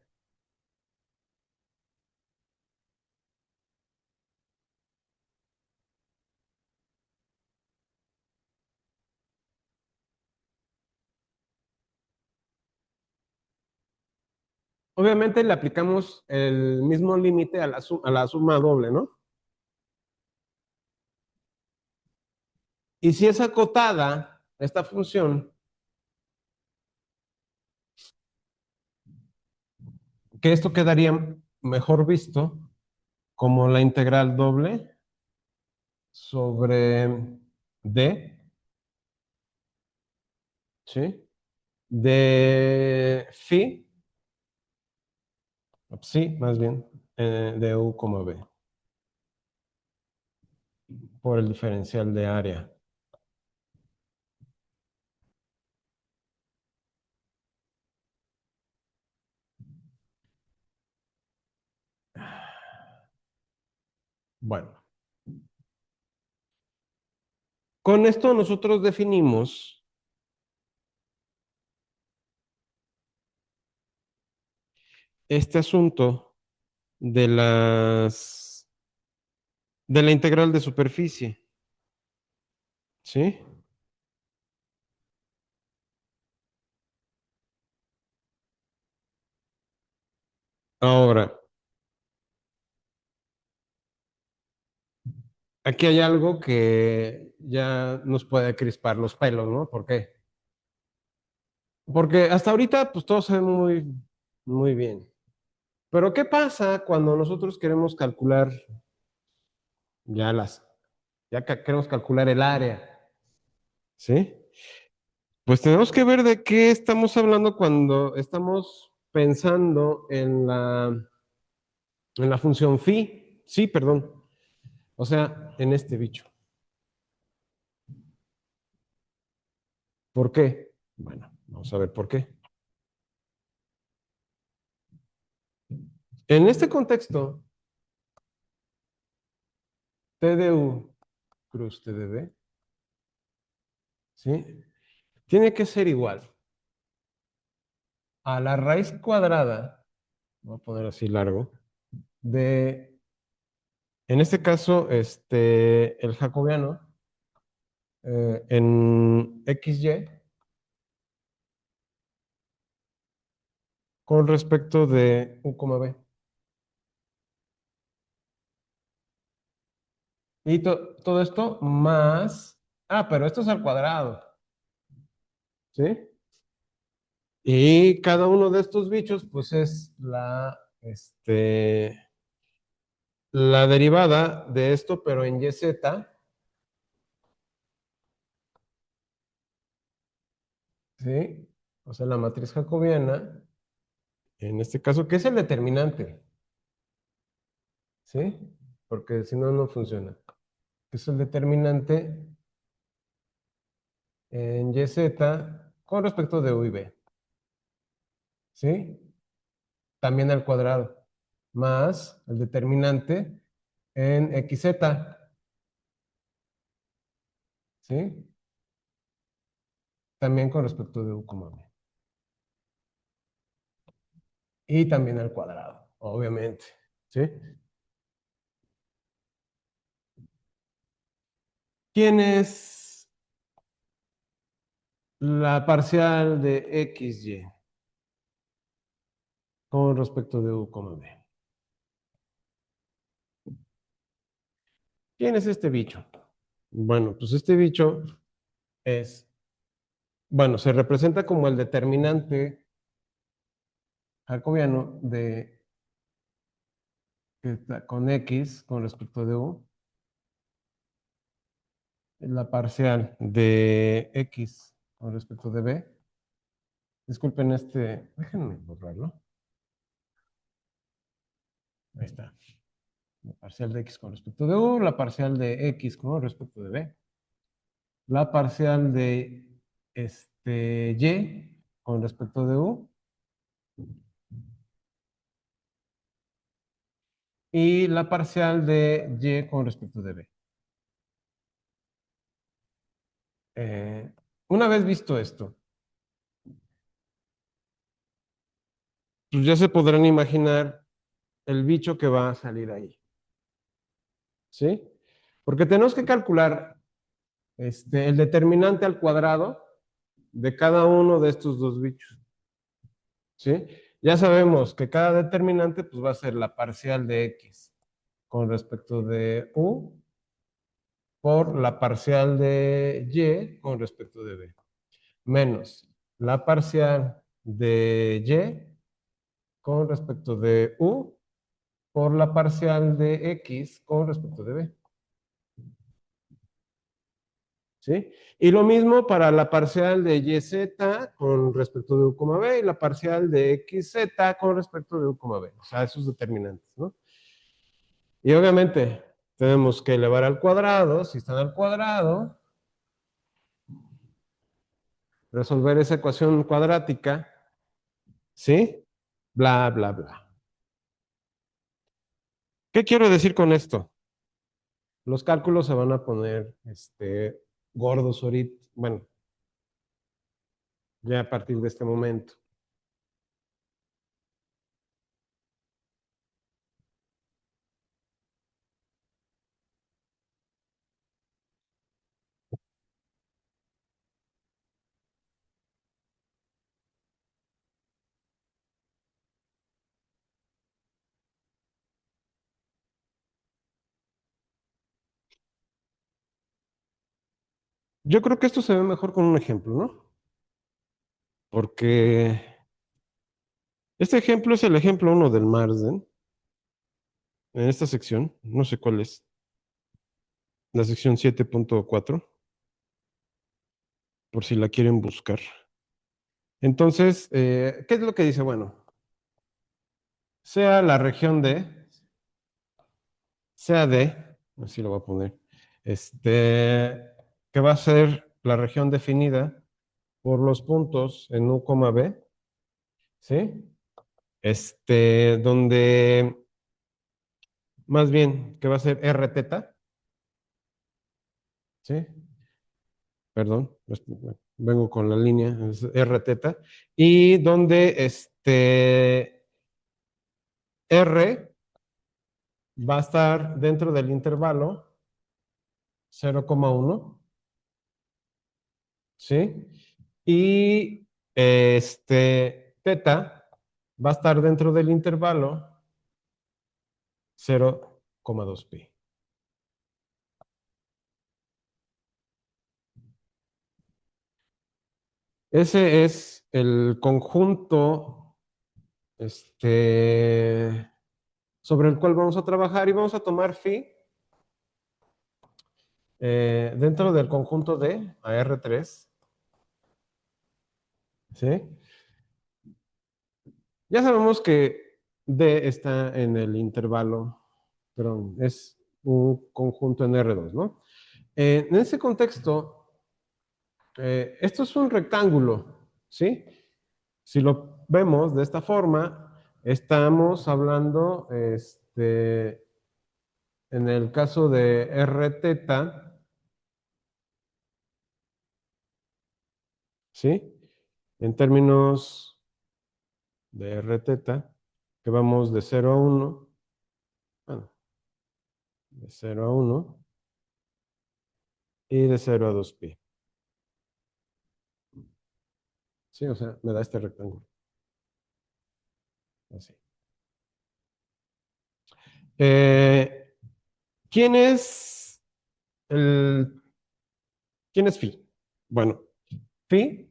Obviamente le aplicamos el mismo límite a la suma doble, ¿no? Y si es acotada esta función, que esto quedaría mejor visto como la integral doble sobre D, ¿sí? De phi, sí, más bien, de U, B, por el diferencial de área. Bueno, con esto nosotros definimos este asunto de de la integral de superficie, ¿sí? Ahora, aquí hay algo que ya nos puede crispar los pelos, ¿no? ¿Por qué? Porque hasta ahorita, pues todo se ve muy bien. Pero ¿qué pasa cuando nosotros queremos calcular ya queremos calcular el área, ¿sí? Pues tenemos que ver de qué estamos hablando cuando estamos pensando en la función phi, sí, perdón, o sea, en este bicho. ¿Por qué? Bueno, vamos a ver por qué. En este contexto, T de U cruz T de B, ¿sí? Tiene que ser igual a la raíz cuadrada, voy a poner así largo, de, en este caso, el jacobiano en XY con respecto de U, B. Y todo esto más, pero esto es al cuadrado, ¿sí? Y cada uno de estos bichos, pues es la derivada de esto, pero en YZ, ¿sí? O sea, la matriz jacobiana, en este caso, ¿qué es el determinante? ¿Sí? Porque si no, no funciona. ¿Qué es el determinante en YZ con respecto de U y B? ¿Sí? También al cuadrado, más el determinante en XZ, ¿sí? También con respecto de U, B. Y también al cuadrado, obviamente, ¿sí? ¿Quién es la parcial de XY con respecto de U, B? ¿Quién es este bicho? Bueno, pues este bicho es, bueno, se representa como el determinante jacobiano de que está con X con respecto de U, la parcial de X con respecto de B. Disculpen déjenme borrarlo. Ahí está. La parcial de X con respecto de U, la parcial de X con respecto de B, la parcial de Y con respecto de U y la parcial de Y con respecto de B. Eh, una vez visto esto, pues ya se podrán imaginar el bicho que va a salir ahí, ¿sí? Porque tenemos que calcular el determinante al cuadrado de cada uno de estos dos bichos, ¿sí? Ya sabemos que cada determinante pues, va a ser la parcial de X con respecto de U por la parcial de Y con respecto de B, menos la parcial de Y con respecto de U por la parcial de X con respecto de B. ¿Sí? Y lo mismo para la parcial de YZ con respecto de U, B y la parcial de XZ con respecto de U, B. O sea, esos determinantes, ¿no? Y obviamente tenemos que elevar al cuadrado, si están al cuadrado, resolver esa ecuación cuadrática, ¿sí? Bla, bla, bla. ¿Qué quiero decir con esto? Los cálculos se van a poner gordos ahorita, bueno, ya a partir de este momento. Yo creo que esto se ve mejor con un ejemplo, ¿no? Porque este ejemplo es el ejemplo 1 del Marsden, en esta sección, no sé cuál es, la sección 7.4, por si la quieren buscar. Entonces, ¿qué es lo que dice? Bueno, sea la región D, sea D, así lo voy a poner, que va a ser la región definida por los puntos en U, B, ¿sí? Donde, más bien, que va a ser R teta, ¿sí? Perdón, vengo con la línea, es R teta, y donde R va a estar dentro del intervalo 0,1, ¿sí? Y teta va a estar dentro del intervalo 0,2pi. Ese es el conjunto, sobre el cual vamos a trabajar y vamos a tomar phi dentro del conjunto de a R3, ¿sí? Ya sabemos que D está en el intervalo, perdón, es un conjunto en R2, ¿no? En ese contexto, esto es un rectángulo, ¿sí? Si lo vemos de esta forma, estamos hablando, en el caso de R teta, ¿sí? En términos de R teta, que vamos de 0 a 1, bueno, de 0 a 1 y de 0 a 2pi. Sí, o sea, me da este rectángulo. Así. Eh, ¿Quién es el, quién es phi? Bueno, phi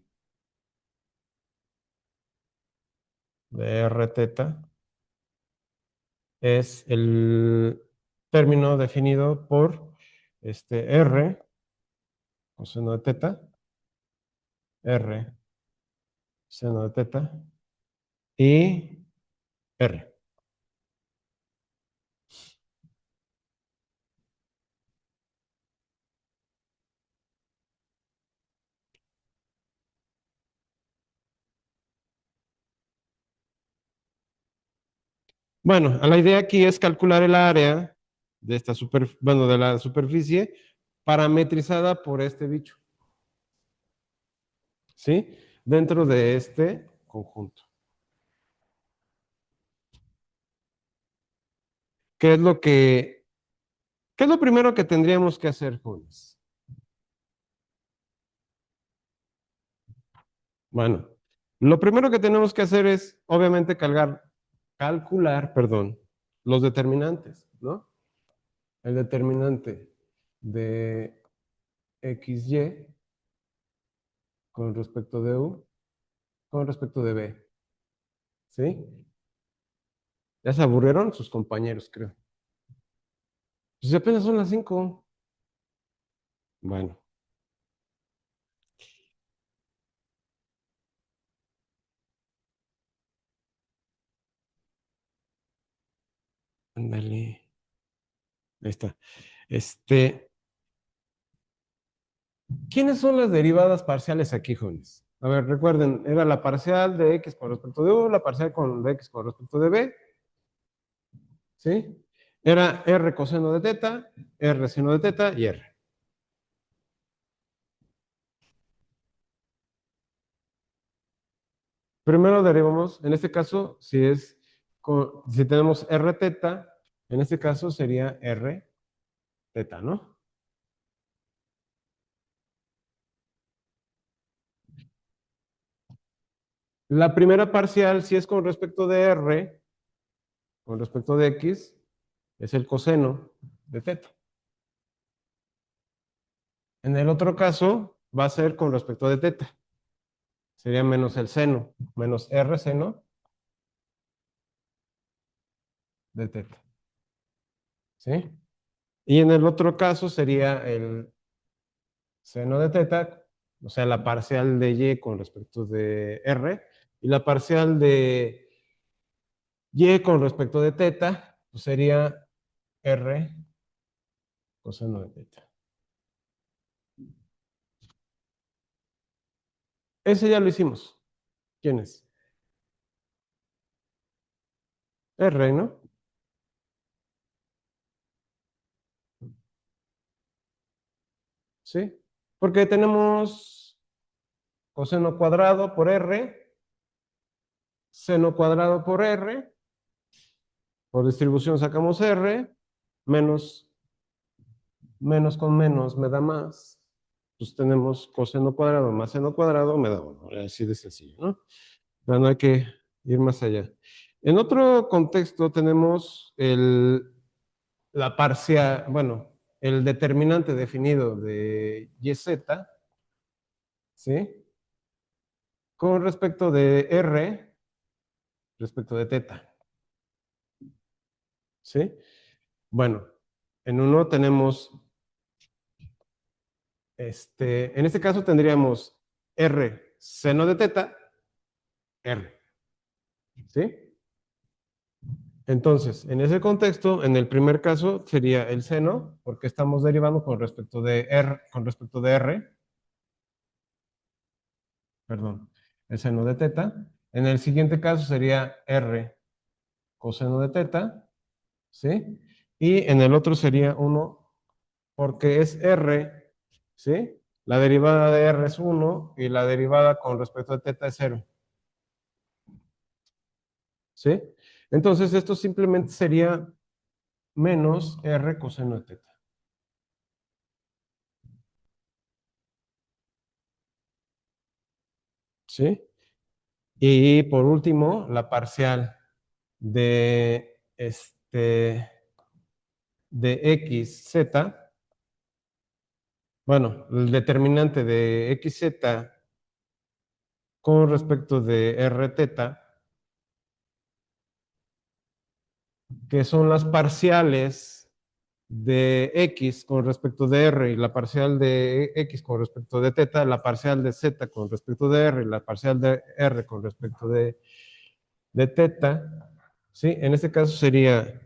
de R teta es el término definido por R coseno de teta, R seno de teta y R. Bueno, la idea aquí es calcular el área de esta bueno, de la superficie parametrizada por este bicho, ¿sí? Dentro de este conjunto. ¿Qué es lo que, qué es lo primero que tendríamos que hacer, jóvenes? Bueno, lo primero que tenemos que hacer es, obviamente, calcular, perdón, los determinantes, ¿no? El determinante de XY con respecto de U con respecto de B, ¿sí? Ya se aburrieron sus compañeros, creo. Pues apenas son las 5. Bueno, ándale. Ahí está. Este, ¿Quiénes son las derivadas parciales aquí, jóvenes? A ver, recuerden, era la parcial de X con respecto de U, la parcial de X con respecto de B, ¿sí? Era R coseno de teta, R seno de teta y R. Primero derivamos, en este caso, si tenemos R teta, en este caso sería R teta, ¿no? La primera parcial, si es con respecto de R, con respecto de X, es el coseno de teta. En el otro caso, va a ser con respecto de teta. Sería menos el seno, menos R seno de teta. ¿Sí? Y en el otro caso sería el seno de teta, o sea, la parcial de Y con respecto de R, y la parcial de Y con respecto de teta, pues sería R coseno de teta. Ese ya lo hicimos. ¿Quién es? R, ¿no? ¿Sí? Porque tenemos coseno cuadrado por R, seno cuadrado por R, por distribución sacamos R, menos, menos con menos me da más. Pues tenemos coseno cuadrado más seno cuadrado me da 1. Así de sencillo, ¿no? Pero no hay que ir más allá. En otro contexto tenemos la parcial, bueno, el determinante definido de YZ, ¿sí? Con respecto de R, respecto de teta. ¿sí? Bueno, en uno tenemos, en este caso tendríamos R seno de teta, R, ¿sí? Entonces, en ese contexto, en el primer caso sería el seno, porque estamos derivando con respecto de R, perdón, el seno de teta. En el siguiente caso sería R coseno de teta, ¿sí? Y en el otro sería 1 porque es R, ¿sí? La derivada de R es 1 y la derivada con respecto a teta es 0, ¿sí? Entonces esto simplemente sería menos R coseno de teta, ¿sí? Y por último, la parcial de, de xz, bueno, el determinante de xz con respecto de r teta, que son las parciales de x con respecto de r y la parcial de x con respecto de teta, la parcial de z con respecto de r y la parcial de r con respecto de teta, ¿sí? En este caso sería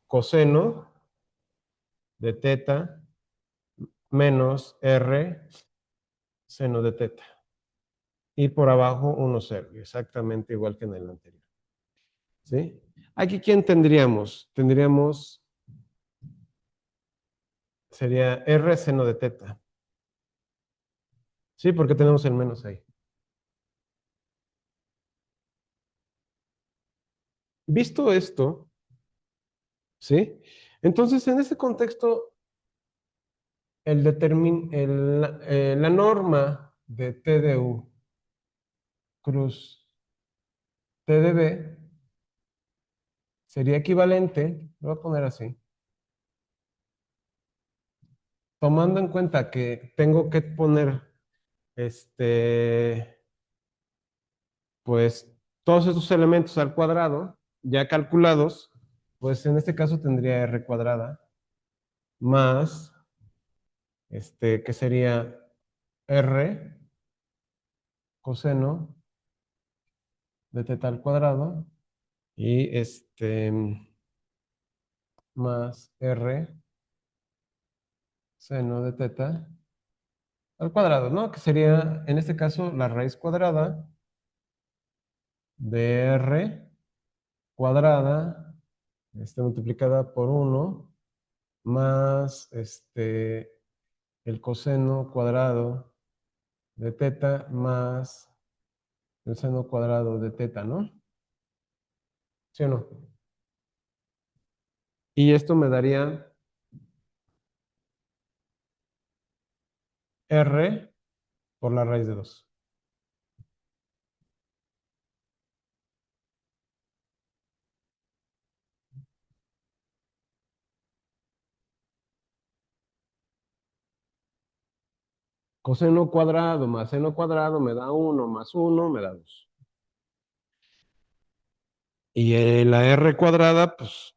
coseno de teta menos r seno de teta. Y por abajo 1, 0, exactamente igual que en el anterior. ¿Sí? Aquí, ¿quién tendríamos? Tendríamos, sería R seno de teta. Sí, porque tenemos el menos ahí. Visto esto, ¿sí? Entonces, en ese contexto, la norma de T de U cruz T de B sería equivalente, lo voy a poner así, tomando en cuenta que tengo que poner, pues, todos estos elementos al cuadrado, ya calculados, pues en este caso tendría R cuadrada más, que sería R coseno de teta al cuadrado y más R seno de teta al cuadrado, ¿no? Que sería, en este caso, la raíz cuadrada de R cuadrada, multiplicada por 1, más, el coseno cuadrado de teta más el seno cuadrado de teta, ¿no? ¿Sí o no? Y esto me daría R por la raíz de 2. Coseno cuadrado más seno cuadrado me da 1 más 1 me da 2. Y la R cuadrada, pues,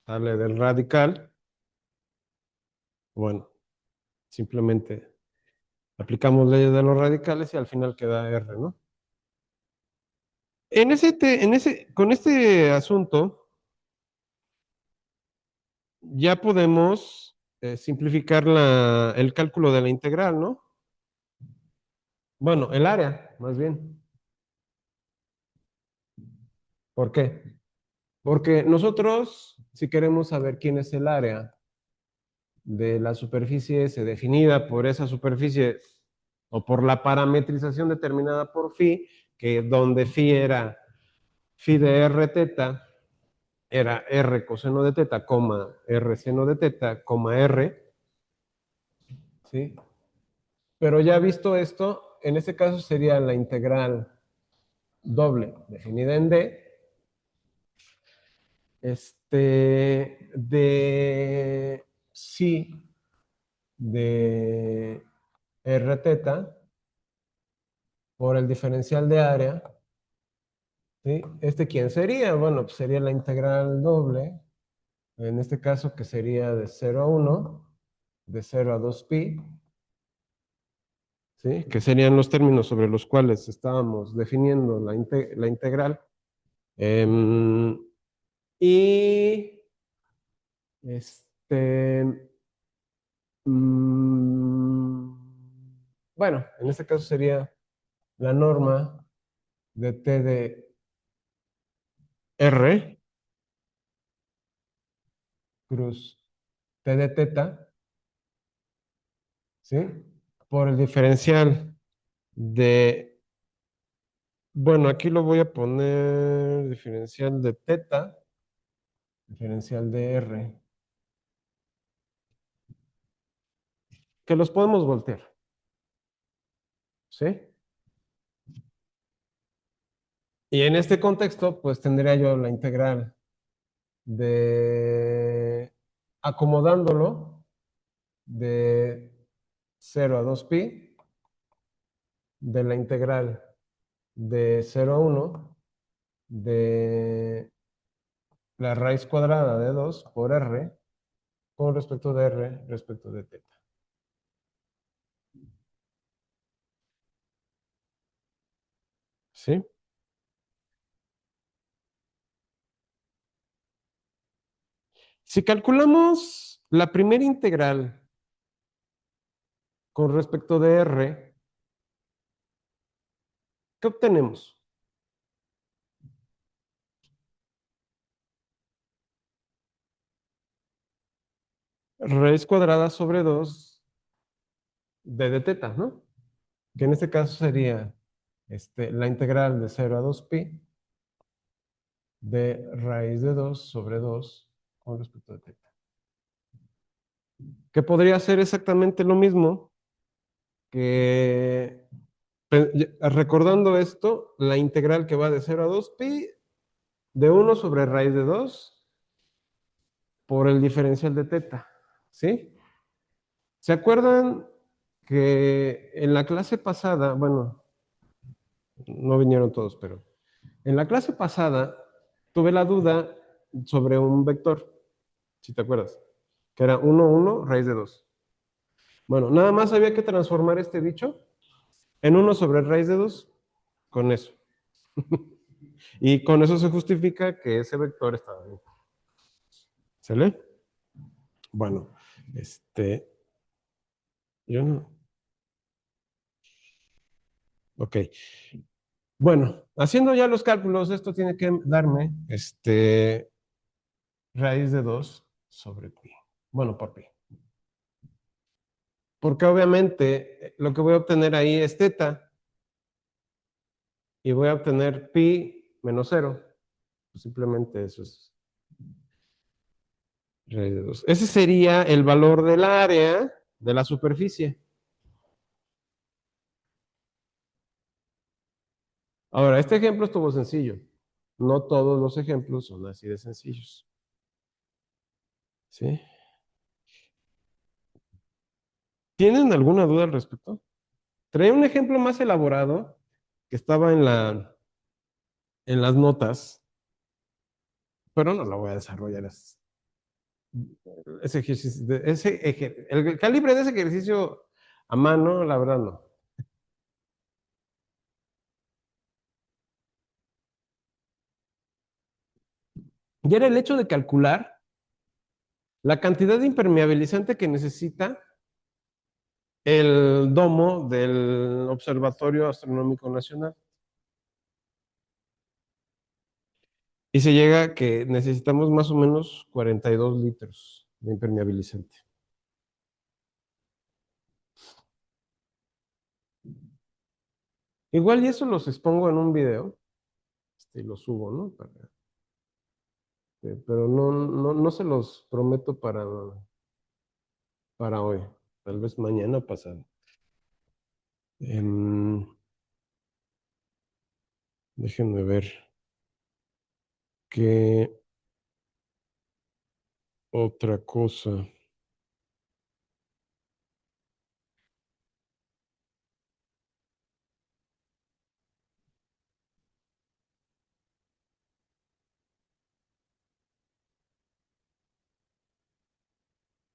sale del radical. Bueno, simplemente aplicamos leyes de los radicales y al final queda R, ¿no? Con este asunto ya podemos simplificar el cálculo de la integral, ¿no? Bueno, el área, más bien. ¿Por qué? Porque nosotros, si queremos saber quién es el área de la superficie S definida por esa superficie o por la parametrización determinada por phi, que donde phi era phi de r teta, era r coseno de teta, coma r seno de teta, coma r, ¿sí? Pero ya visto esto, en este caso sería la integral doble definida en D, de psi de r teta por el diferencial de área ¿Sí? ¿Este quién sería? Bueno, pues sería la integral doble, en este caso que sería de 0 a 1, de 0 a 2pi, ¿sí? Que serían los términos sobre los cuales estábamos definiendo la integral. Em, y este, mm, bueno, en este caso sería la norma de t de r cruz t de teta, ¿sí? Por el diferencial de, bueno, aquí lo voy a poner diferencial de teta, diferencial de r, que los podemos voltear, ¿sí? Y en este contexto, pues tendría yo la integral de, acomodándolo, de 0 a 2pi, de la integral de 0 a 1, de la raíz cuadrada de 2 por r, con respecto de r, respecto de teta. ¿Sí? Si calculamos la primera integral con respecto de r, ¿qué obtenemos? Raíz cuadrada sobre 2 de teta, ¿no? Que en este caso sería la integral de 0 a 2pi de raíz de 2 sobre 2 con respecto de teta. Que podría ser exactamente lo mismo que, recordando esto, la integral que va de 0 a 2pi de 1 sobre raíz de 2 por el diferencial de teta, ¿sí? ¿Se acuerdan que en la clase pasada, bueno, no vinieron todos, pero en la clase pasada tuve la duda sobre un vector, si te acuerdas, que era 1, 1, raíz de 2. Bueno, nada más había que transformar este dicho en 1 sobre raíz de 2 con eso. Y con eso se justifica que ese vector estaba bien. ¿Sale? Bueno, yo no. Ok. Bueno, haciendo ya los cálculos, esto tiene que darme raíz de 2 sobre pi. Bueno, por pi. Porque obviamente lo que voy a obtener ahí es teta y voy a obtener pi menos 0. Pues simplemente eso es raíz de 2. Ese sería el valor del área de la superficie. Ahora, este ejemplo estuvo sencillo. No todos los ejemplos son así de sencillos. ¿Sí? ¿Tienen alguna duda al respecto? Traía un ejemplo más elaborado que estaba en las notas, pero no lo voy a desarrollar. Ese ejercicio, el calibre de ese ejercicio a mano, la verdad no. Y era el hecho de calcular la cantidad de impermeabilizante que necesita el domo del Observatorio Astronómico Nacional. Y se llega a que necesitamos más o menos 42 litros de impermeabilizante. Igual y eso los expongo en un video, y los subo, ¿no? Pero no se los prometo para hoy, tal vez mañana o pasado. Em, Déjenme ver qué otra cosa.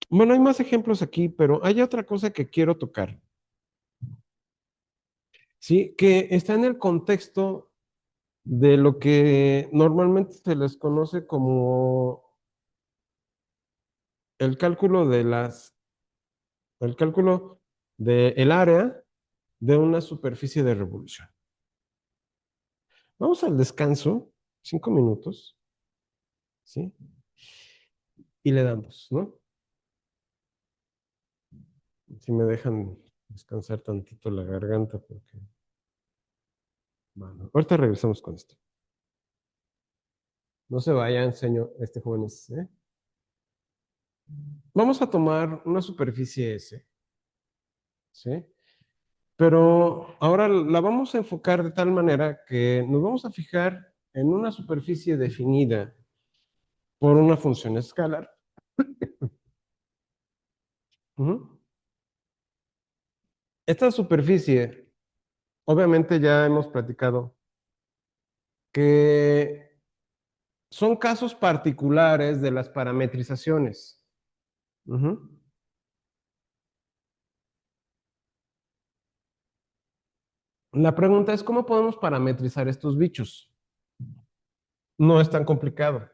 Bueno, hay más ejemplos aquí, pero hay otra cosa que quiero tocar, ¿sí? Que está en el contexto de lo que normalmente se les conoce como el cálculo de el cálculo del área de una superficie de revolución. Vamos al descanso, 5 minutos, ¿sí? Y le damos, ¿no? Si me dejan descansar tantito la garganta, porque, bueno, ahorita regresamos con esto. No se vayan, señor, jóvenes, ¿eh? Vamos a tomar una superficie S, ¿sí? Pero ahora la vamos a enfocar de tal manera que nos vamos a fijar en una superficie definida por una función escalar. Ujú. Esta superficie, obviamente ya hemos platicado que son casos particulares de las parametrizaciones. Ujú. La pregunta es, ¿cómo podemos parametrizar estos bichos? No es tan complicado,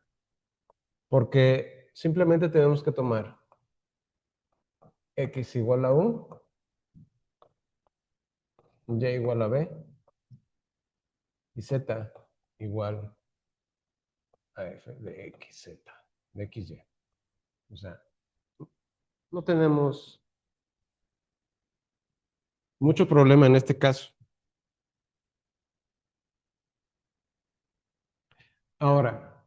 porque simplemente tenemos que tomar x igual a u, y igual a b, y z igual a f de xz, de xy. O sea, no tenemos mucho problema en este caso. Ahora,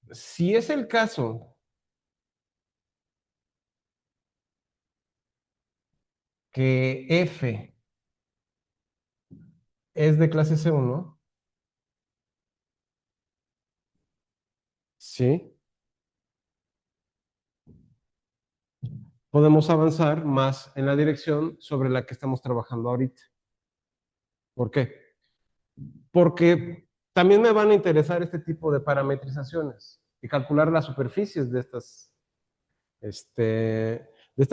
si es el caso que f es de clase C1, ¿sí? Podemos avanzar más en la dirección sobre la que estamos trabajando ahorita. ¿Por qué? Porque también me van a interesar este tipo de parametrizaciones y calcular las superficies de estas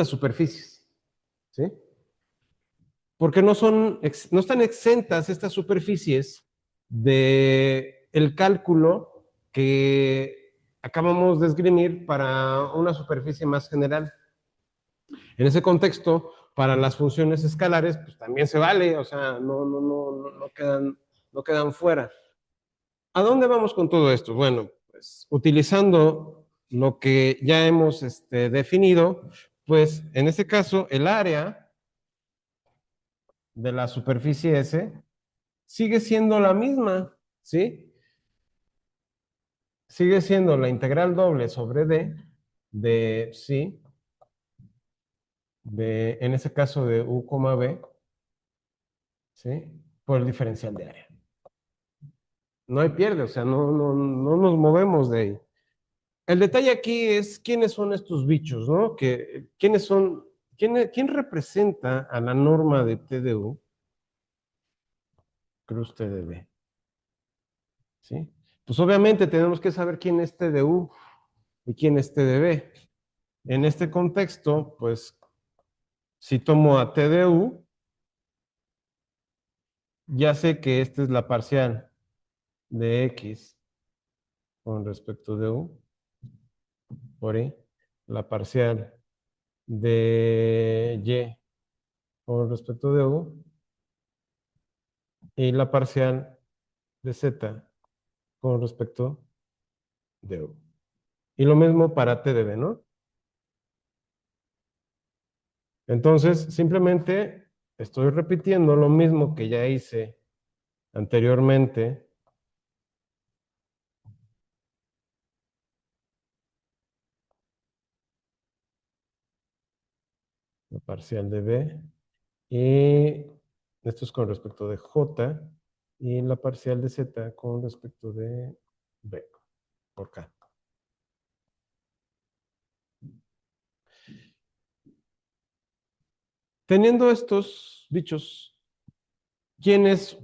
superficies, ¿sí? Porque no están exentas estas superficies de el cálculo que acabamos de esgrimir para una superficie más general. En ese contexto, para las funciones escalares, pues también se vale, o sea, no quedan fuera. ¿A dónde vamos con todo esto? Bueno, pues utilizando lo que ya hemos definido, pues en este caso el área de la superficie S sigue siendo la misma, ¿sí? Sigue siendo la integral doble sobre D de, sí, en ese caso de U, B, ¿sí? Por el diferencial de área. No hay pierde, o sea, no nos movemos de ahí. El detalle aquí es quiénes son estos bichos, ¿no? ¿Quién representa a la norma de TDU, cruz TDB? ¿Sí? Pues obviamente tenemos que saber quién es TDU y quién es TDB. En este contexto, pues, si tomo a TDU, ya sé que esta es la parcial de X con respecto de U, por I, la parcial de Y con respecto de U, y la parcial de Z con respecto de U. Y lo mismo para TDB, ¿no? Entonces, simplemente estoy repitiendo lo mismo que ya hice anteriormente. La parcial de B. Y esto es con respecto de J. Y la parcial de Z con respecto de B por K. Teniendo estos bichos, ¿quién es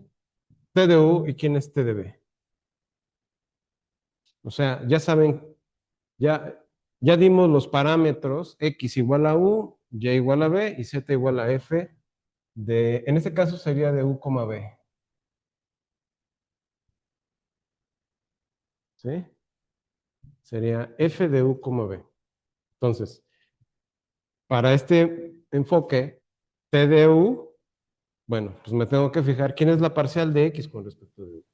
TDU y quién es TDB? O sea, ya saben, ya, Ya dimos los parámetros x igual a u, y igual a b y z igual a f en este caso sería de u, b. ¿Sí? Sería f de u, b. Entonces, para este enfoque, t de u, bueno, pues me tengo que fijar quién es la parcial de x con respecto de u.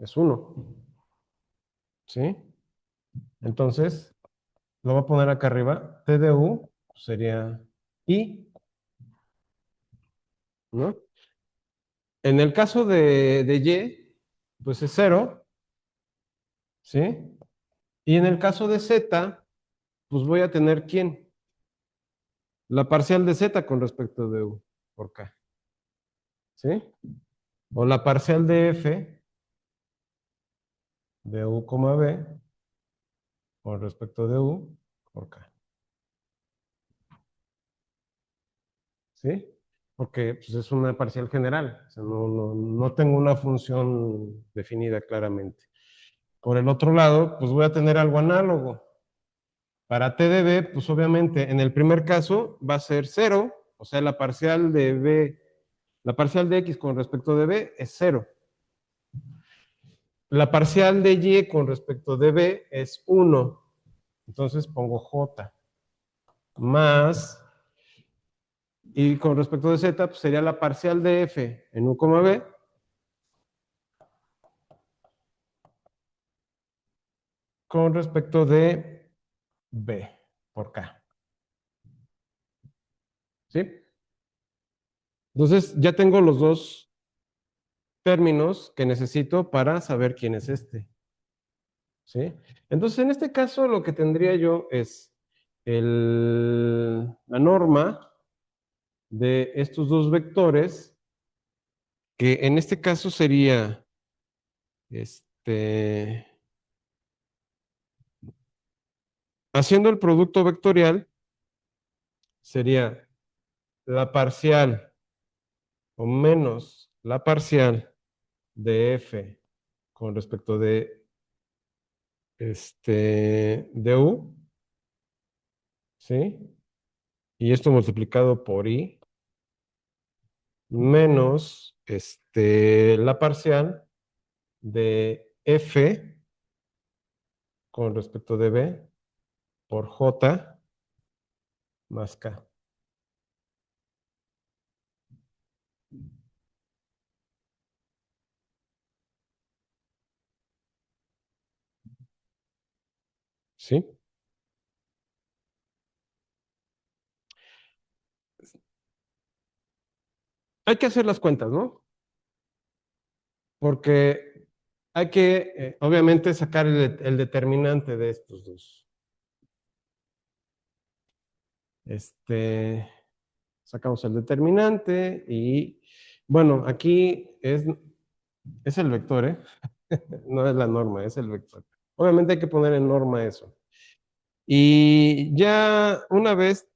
Es 1. ¿Sí? Entonces, lo voy a poner acá arriba. T de u sería i, ¿no? En el caso de y, pues es 0, ¿sí? Y en el caso de z, pues voy a tener quién? La parcial de z con respecto de u por k, ¿sí? O la parcial de f de u, b con respecto de u por k, ¿sí? Porque pues, es una parcial general, o sea, no tengo una función definida claramente. Por el otro lado, pues voy a tener algo análogo. Para t de b, pues obviamente en el primer caso va a ser 0, o sea, la parcial de b, la parcial de x con respecto de b es 0. La parcial de y con respecto de b es 1. Entonces pongo j más, y con respecto de z, pues sería la parcial de f en u, b con respecto de b por k. ¿Sí? Entonces ya tengo los dos términos que necesito para saber quién es este. ¿Sí? Entonces, en este caso, lo que tendría yo es la norma de estos dos vectores, que en este caso sería, haciendo el producto vectorial, sería la parcial o menos la parcial de f con respecto de u, ¿sí? Y esto multiplicado por i, menos la parcial de f con respecto de b por j más k. ¿Sí? Hay que hacer las cuentas, ¿no? Porque hay que, obviamente, sacar el determinante de estos dos. Sacamos el determinante y, bueno, aquí es el vector, ¿eh? No es la norma, es el vector. Obviamente hay que poner en norma eso. Y ya una vez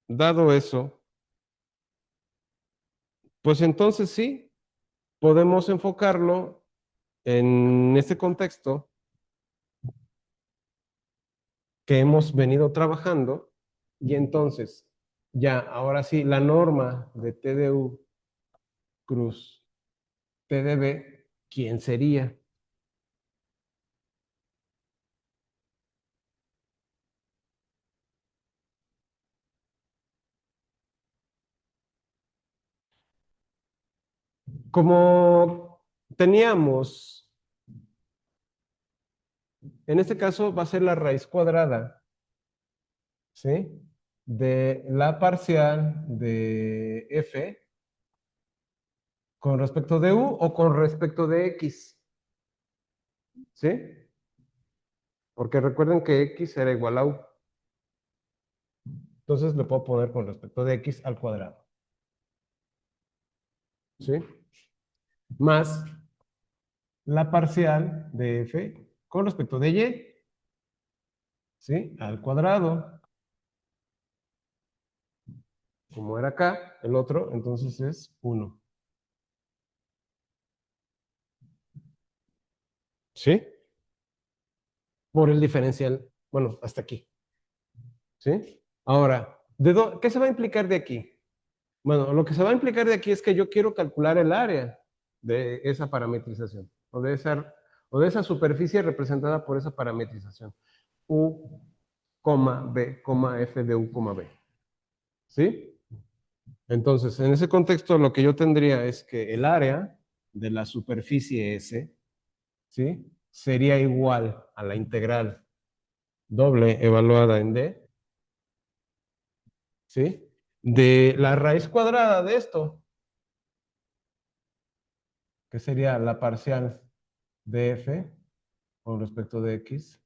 dado eso, pues entonces sí, podemos enfocarlo en este contexto que hemos venido trabajando y entonces ya, ahora sí, la norma de TDU cruz TDB, ¿quién sería? Como teníamos, en este caso va a ser la raíz cuadrada, ¿sí? De la parcial de f con respecto de u o con respecto de x, ¿sí? Porque recuerden que x era igual a u. Entonces le puedo poner con respecto de x al cuadrado, ¿sí? Más la parcial de f con respecto de y, ¿sí? Al cuadrado. Como era acá, el otro, entonces es 1. ¿Sí? por el diferencial, bueno, hasta aquí, ¿sí? Ahora, ¿qué se va a implicar de aquí? Bueno, lo que se va a implicar de aquí es que yo quiero calcular el área de esa parametrización, o de esa superficie representada por esa parametrización. U, B, F de U, B. ¿Sí? Entonces, en ese contexto, lo que yo tendría es que el área de la superficie S, ¿sí? Sería igual a la integral doble evaluada en D, ¿sí? De la raíz cuadrada de esto, que sería la parcial de F con respecto de X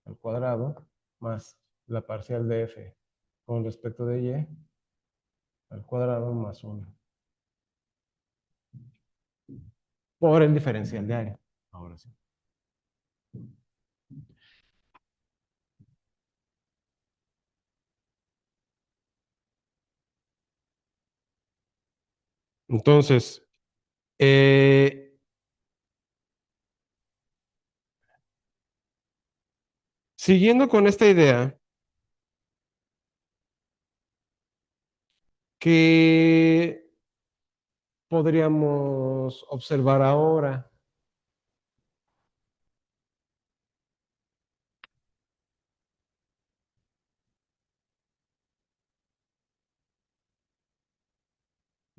al cuadrado, más la parcial de F con respecto de Y al cuadrado más 1. Por el diferencial de área. Ahora sí. Entonces, siguiendo con esta idea, ¿qué podríamos observar ahora?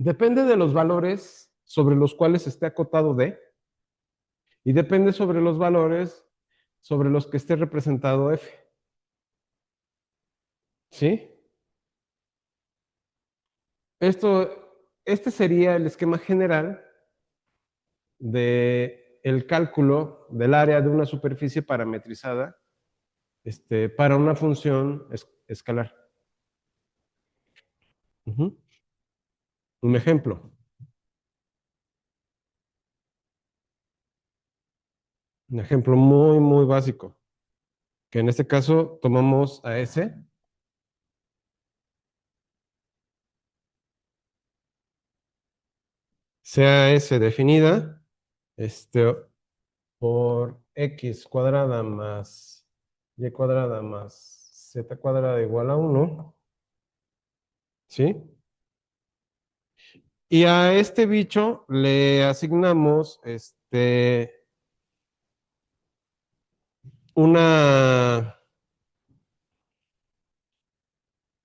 Depende de los valores sobre los cuales esté acotado D, y depende sobre los valores sobre los que esté representado F. ¿Sí? Este sería el esquema general de el cálculo del área de una superficie parametrizada para una función escalar. Un ejemplo. Un ejemplo muy, muy básico. Que en este caso tomamos a S, sea S definida por X cuadrada más Y cuadrada más Z cuadrada igual a 1, ¿sí? Y a este bicho le asignamos una,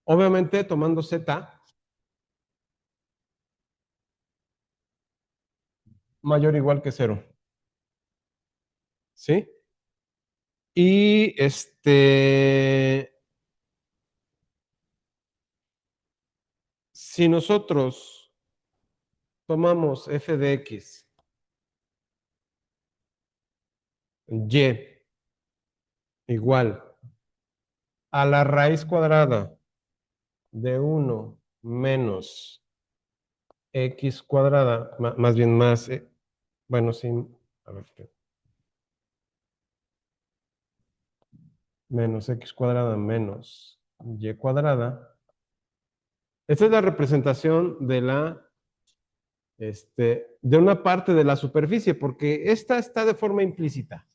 obviamente tomando Z mayor o igual que 0, ¿sí? Y si nosotros tomamos f de x, y igual a la raíz cuadrada de 1 menos x cuadrada, más bien más, bueno, sí, a ver, menos x cuadrada menos y cuadrada. Esta es la representación de una parte de la superficie, porque esta está de forma implícita.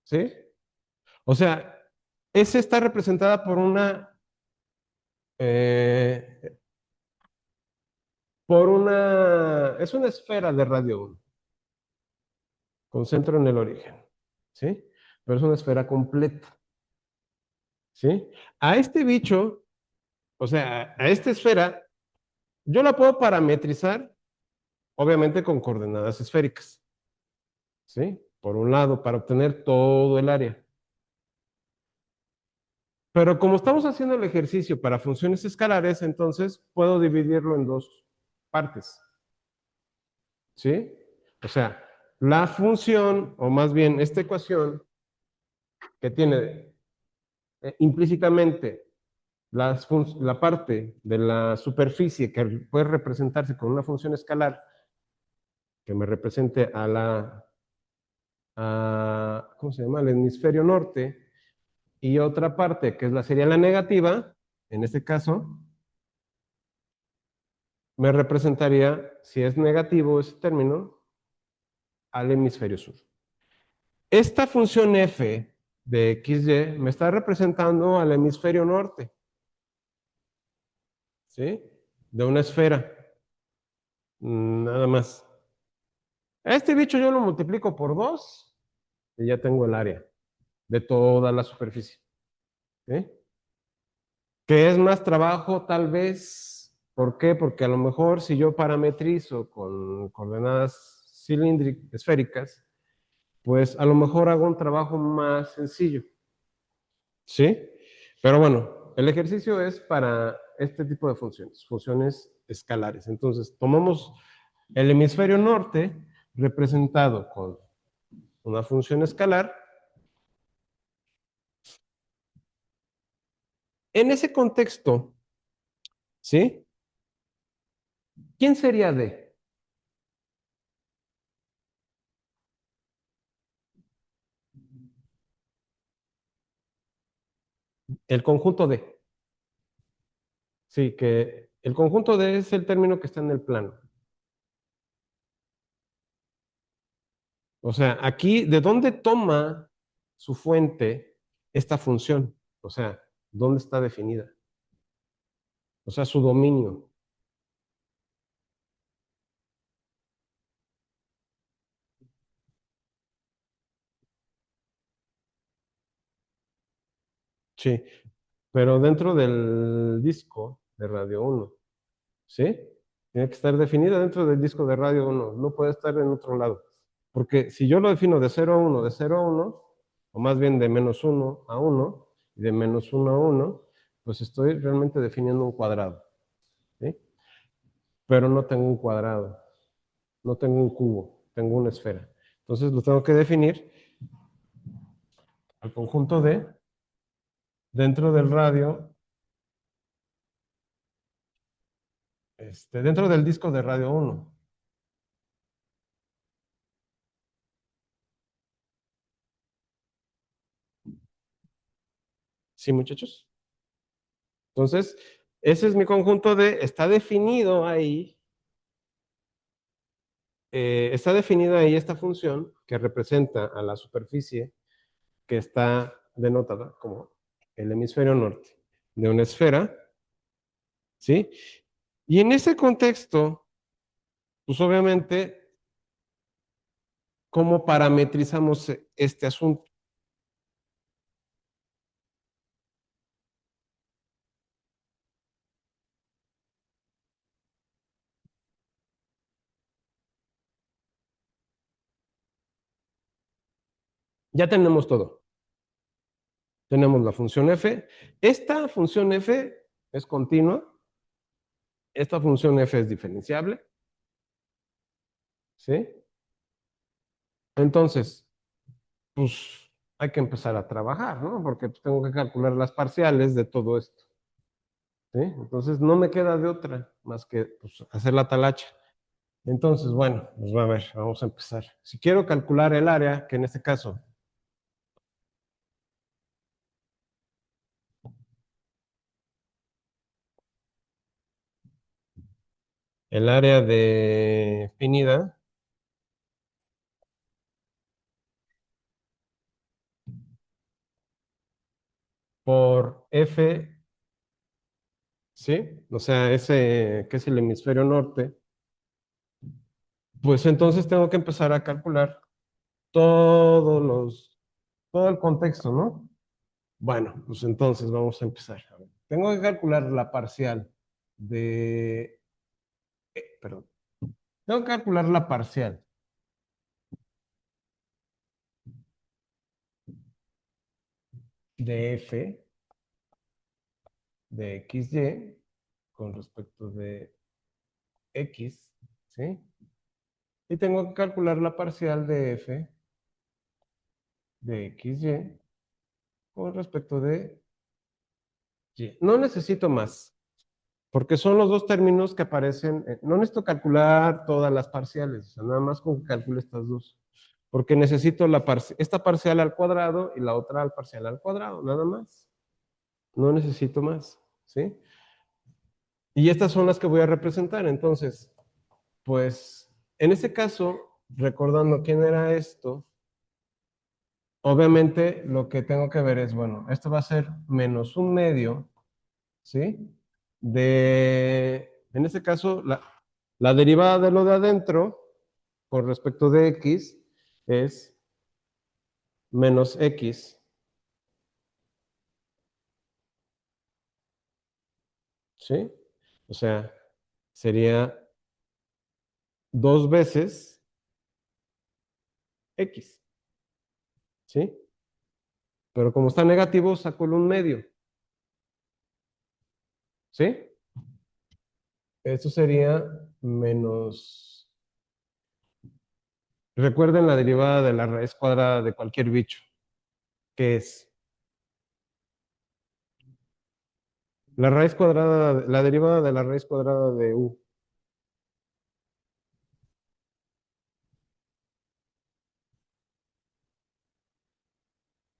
¿Sí? O sea, S está representada eh, es una esfera de radio 1, con centro en el origen. ¿Sí? Pero es una esfera completa. ¿Sí? A este bicho, o sea, a esta esfera, yo la puedo parametrizar, obviamente con coordenadas esféricas. ¿Sí? Por un lado, para obtener todo el área. Pero como estamos haciendo el ejercicio para funciones escalares, entonces puedo dividirlo en dos partes. ¿Sí? O sea, la función, o más bien esta ecuación, que tiene implícitamente la parte de la superficie que puede representarse con una función escalar, que me represente ¿cómo se llama? Al hemisferio norte, y otra parte que sería la negativa, en este caso, me representaría, si es negativo ese término, al hemisferio sur. Esta función f de xy me está representando al hemisferio norte, ¿sí? De una esfera, nada más. A este bicho yo lo multiplico por 2 y ya tengo el área de toda la superficie, ¿sí? Que es más trabajo tal vez. ¿Por qué? Porque a lo mejor si yo parametrizo con coordenadas cilíndricas, esféricas, pues a lo mejor hago un trabajo más sencillo, ¿sí? Pero bueno, el ejercicio es para este tipo de funciones, funciones escalares. Entonces, tomamos el hemisferio norte representado con una función escalar. En ese contexto, ¿sí? ¿Quién sería D? El conjunto D. Sí, que el conjunto D es el término que está en el plano. O sea, aquí, ¿de dónde toma su fuente esta función? O sea, ¿dónde está definida? O sea, su dominio. Sí, pero dentro del disco de radio 1, ¿sí? Tiene que estar definida dentro del disco de radio 1, no puede estar en otro lado. Porque si yo lo defino de 0 a 1, de 0 a 1, o más bien de -1 a 1, y de -1 a 1, pues estoy realmente definiendo un cuadrado, ¿sí? Pero no tengo un cuadrado, no tengo un cubo, tengo una esfera. Entonces lo tengo que definir al conjunto de dentro del radio, dentro del disco de radio 1. ¿Sí, muchachos? Entonces, ese es mi conjunto de, está definido ahí, está definida ahí esta función que representa a la superficie que está denotada como el hemisferio norte de una esfera, ¿sí? Y en ese contexto, pues obviamente, ¿cómo parametrizamos este asunto? Ya tenemos todo. Tenemos la función f. Esta función f es continua. Esta función f es diferenciable, ¿sí? Entonces, pues hay que empezar a trabajar, ¿no? Porque tengo que calcular las parciales de todo esto, ¿sí? Entonces no me queda de otra más que pues, hacer la talacha. Entonces, bueno, pues va a ver, vamos a empezar. Si quiero calcular el área, que en este caso, el área definida por F, ¿sí? O sea, ese que es el hemisferio norte, pues entonces tengo que empezar a calcular todos los, todo el contexto, ¿no? Bueno, pues entonces vamos a empezar. A ver, tengo que calcular la parcial de, perdón, tengo que calcular la parcial de f de xy con respecto de x, ¿sí? Y tengo que calcular la parcial de f de xy con respecto de y. No necesito más, porque son los dos términos que aparecen. No necesito calcular todas las parciales, o sea, nada más con que calcule estas dos. Porque necesito esta parcial al cuadrado y la otra al parcial al cuadrado, nada más. No necesito más, ¿sí? Y estas son las que voy a representar. Entonces, pues, en este caso, recordando quién era esto, obviamente lo que tengo que ver es, bueno, esto va a ser menos un medio, ¿sí? En este caso, la derivada de lo de adentro con respecto de x es menos x, ¿sí? O sea, sería dos veces x, ¿sí? Pero como está negativo, saco un medio, ¿sí? Esto sería menos... Recuerden la derivada de la raíz cuadrada de cualquier bicho, que es la raíz cuadrada, la derivada de la raíz cuadrada de u,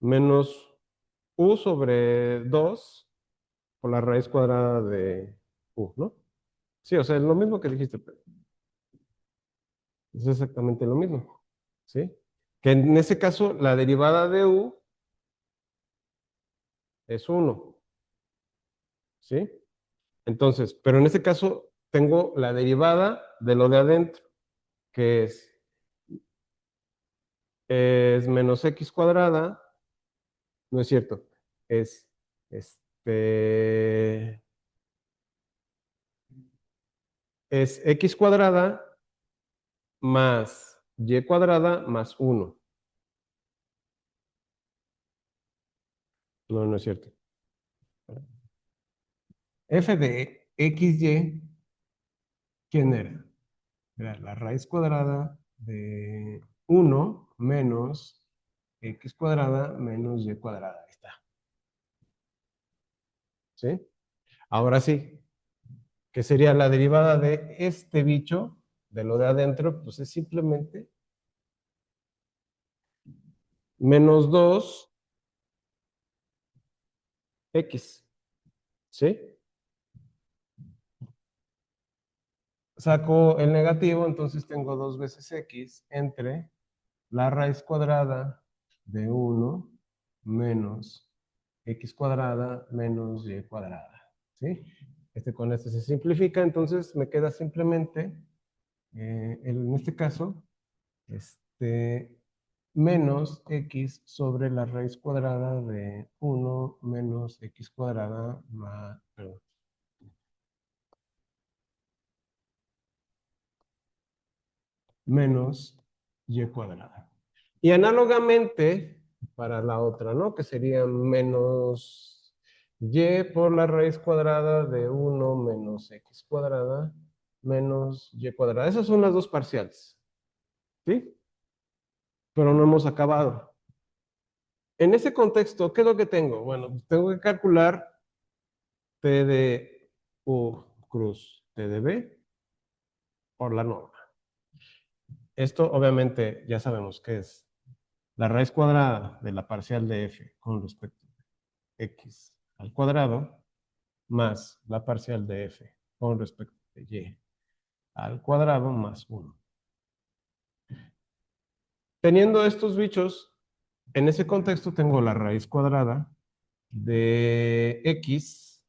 menos u sobre 2 por la raíz cuadrada de u, ¿no? Sí, o sea, es lo mismo que dijiste, pero es exactamente lo mismo, ¿sí? Que en ese caso la derivada de u es 1, ¿sí? Entonces, pero en este caso tengo la derivada de lo de adentro, que es menos x cuadrada, no es cierto, es este, es x cuadrada más y cuadrada más 1. No, no es cierto. F de xy, ¿quién era? Era la raíz cuadrada de 1 menos x cuadrada menos y cuadrada. Ahí está. ¿Sí? Ahora sí, ¿qué sería la derivada de este bicho, de lo de adentro? Pues es simplemente menos 2x. ¿Sí? Saco el negativo, entonces tengo 2 veces x entre la raíz cuadrada de 1 menos x cuadrada menos y cuadrada. ¿Sí? Con este se simplifica, entonces me queda simplemente, en este caso, este, menos x sobre la raíz cuadrada de 1 menos x cuadrada más, perdón, menos y cuadrada. Y análogamente para la otra, ¿no? Que sería menos y por la raíz cuadrada de 1 menos x cuadrada menos y cuadrada. Esas son las dos parciales, ¿sí? Pero no hemos acabado. En ese contexto, ¿qué es lo que tengo? Bueno, pues tengo que calcular t de u cruz t de b por la norma. Esto obviamente ya sabemos que es la raíz cuadrada de la parcial de f con respecto a x al cuadrado más la parcial de f con respecto a y al cuadrado más 1. Teniendo estos bichos, en ese contexto tengo la raíz cuadrada de x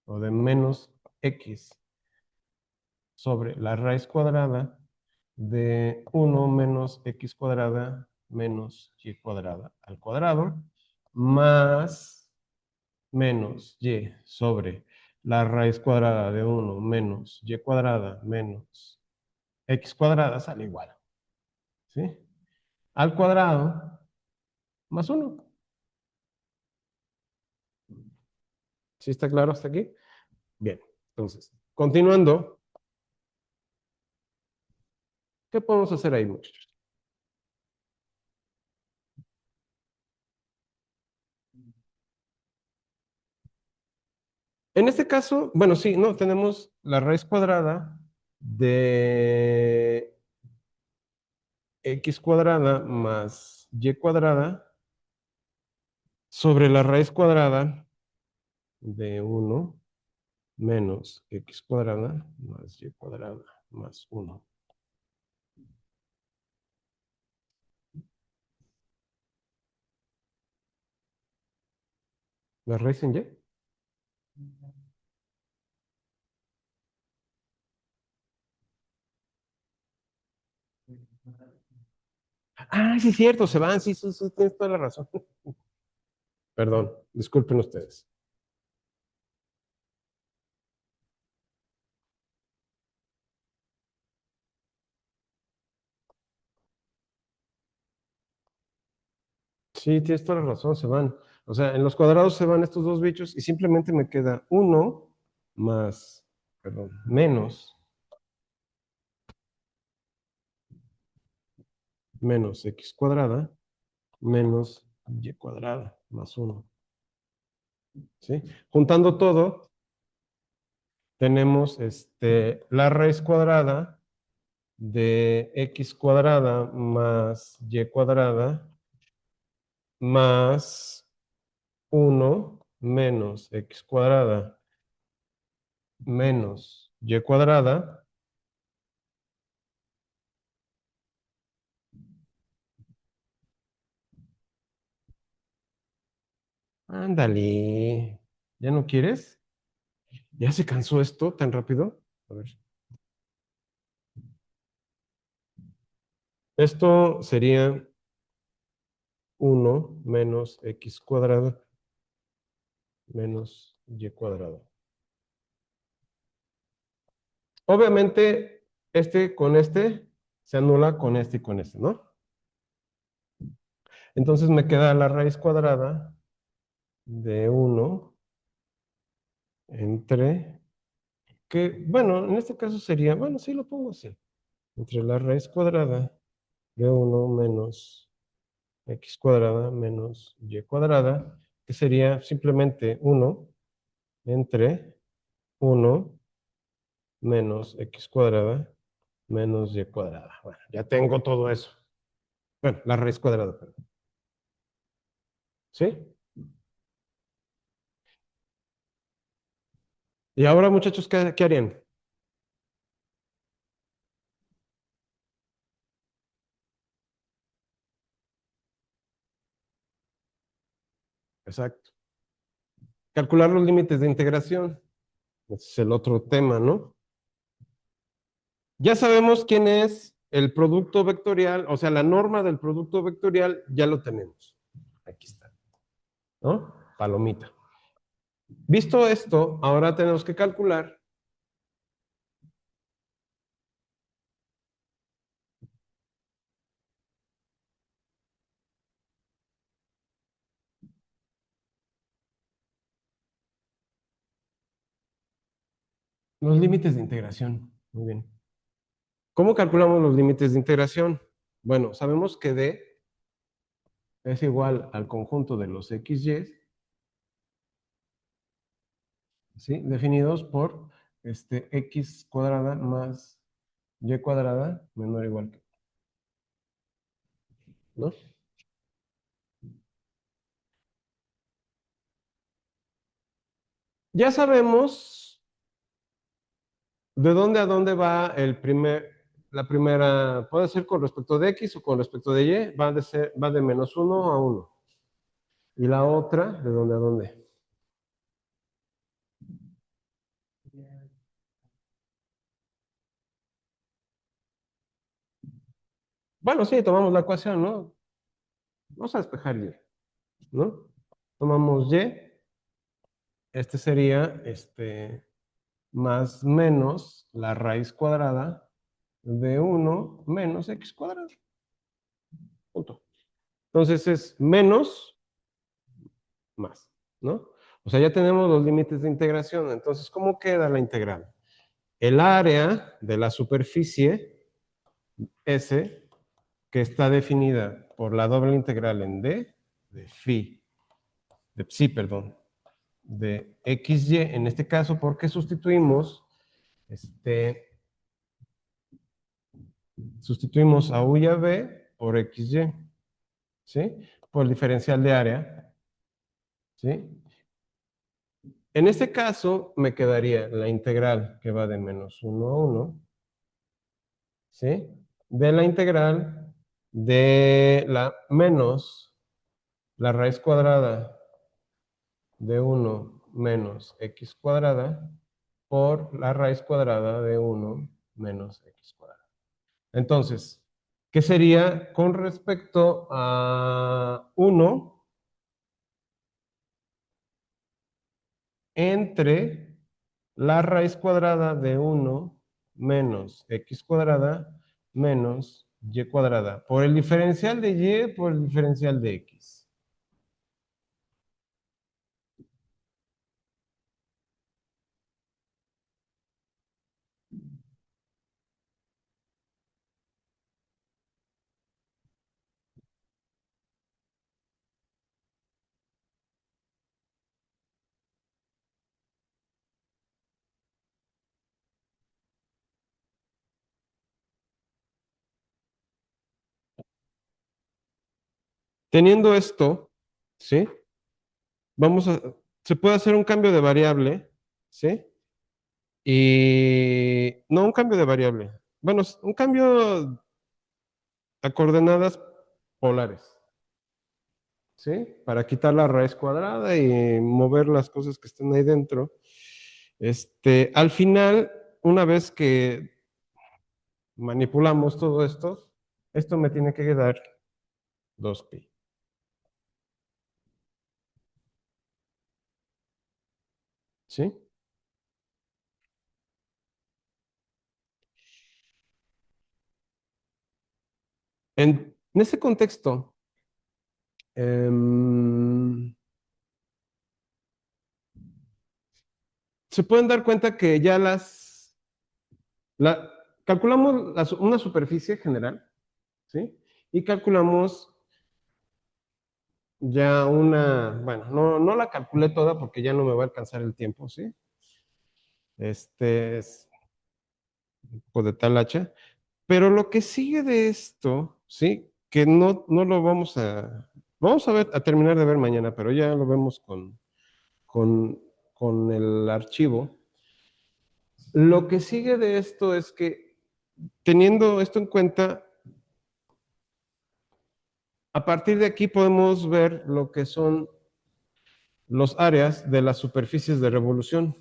o de menos x sobre la raíz cuadrada de 1 menos x cuadrada menos y cuadrada al cuadrado más menos y sobre la raíz cuadrada de 1 menos y cuadrada menos x cuadrada sale igual, ¿sí? Al cuadrado más 1. ¿Sí está claro hasta aquí? Bien, entonces, continuando, ¿qué podemos hacer ahí, muchachos? En este caso, bueno, sí, no, tenemos la raíz cuadrada de x cuadrada más y cuadrada sobre la raíz cuadrada de 1 menos x cuadrada más y cuadrada más 1. ¿La raíz en y? Ah, sí, es cierto, se van, sí, sí, sí, tienes toda la razón. Perdón, disculpen ustedes. Sí, tienes toda la razón, se van. O sea, en los cuadrados se van estos dos bichos y simplemente me queda 1 más, perdón, menos x cuadrada menos y cuadrada más 1. ¿Sí? Juntando todo, tenemos la raíz cuadrada de x cuadrada más y cuadrada más 1 menos x cuadrada menos y cuadrada. Ándale. ¿Ya no quieres? ¿Ya se cansó esto tan rápido? A ver. Esto sería 1 menos x cuadrada menos y cuadrada. Obviamente, este con este se anula con este y con este, ¿no? Entonces me queda la raíz cuadrada de 1 entre, que, bueno, en este caso sería, bueno, sí lo pongo así, entre la raíz cuadrada de 1 menos x cuadrada menos y cuadrada, que sería simplemente 1 entre 1 menos x cuadrada menos y cuadrada. Bueno, ya tengo todo eso. Bueno, la raíz cuadrada, perdón. ¿Sí? Y ahora, muchachos, ¿qué harían? Exacto. Calcular los límites de integración. Ese es el otro tema, ¿no? Ya sabemos quién es el producto vectorial, o sea, la norma del producto vectorial ya lo tenemos. Aquí está, ¿no? Palomita. Visto esto, ahora tenemos que calcular los límites de integración. Muy bien. ¿Cómo calculamos los límites de integración? Bueno, sabemos que D es igual al conjunto de los XY, ¿sí? Definidos por X cuadrada más Y cuadrada menor o igual que, ¿no? Ya sabemos de dónde a dónde va la primera, puede ser con respecto de X o con respecto de Y, va de menos 1 a 1. Y la otra, ¿de dónde a dónde? Bueno, sí, tomamos la ecuación, ¿no? Vamos a despejar Y, ¿no? Tomamos Y, sería más menos la raíz cuadrada de 1 menos X cuadrado. Punto. Entonces es menos más, ¿no? O sea, ya tenemos los límites de integración. Entonces, ¿cómo queda la integral? El área de la superficie S, que está definida por la doble integral en D, de phi, de psi, perdón, de XY, en este caso, porque sustituimos a U y a B por XY, ¿sí? Por el diferencial de área, ¿sí? En este caso me quedaría la integral que va de menos 1 a 1, ¿sí? De la integral de la menos la raíz cuadrada de 1 menos x cuadrada por la raíz cuadrada de 1 menos x cuadrada. Entonces, ¿qué sería con respecto a 1 entre la raíz cuadrada de 1 menos x cuadrada menos y cuadrada? Por el diferencial de y por el diferencial de x. Teniendo esto, ¿sí? Vamos a, se puede hacer un cambio de variable, ¿sí? Y no un cambio de variable. Bueno, un cambio a coordenadas polares, ¿sí? Para quitar la raíz cuadrada y mover las cosas que están ahí dentro. Al final, una vez que manipulamos todo esto me tiene que quedar 2pi, ¿sí? En ese contexto, se pueden dar cuenta que ya calculamos una superficie general, ¿sí? Y calculamos ya bueno, no la calculé toda porque ya no me va a alcanzar el tiempo, ¿sí? Es un poco de tal hacha. Pero lo que sigue de esto, ¿sí? Que no lo vamos a ver, a terminar de ver mañana, pero ya lo vemos con, con el archivo. Lo que sigue de esto es que, teniendo esto en cuenta, a partir de aquí podemos ver lo que son los áreas de las superficies de revolución.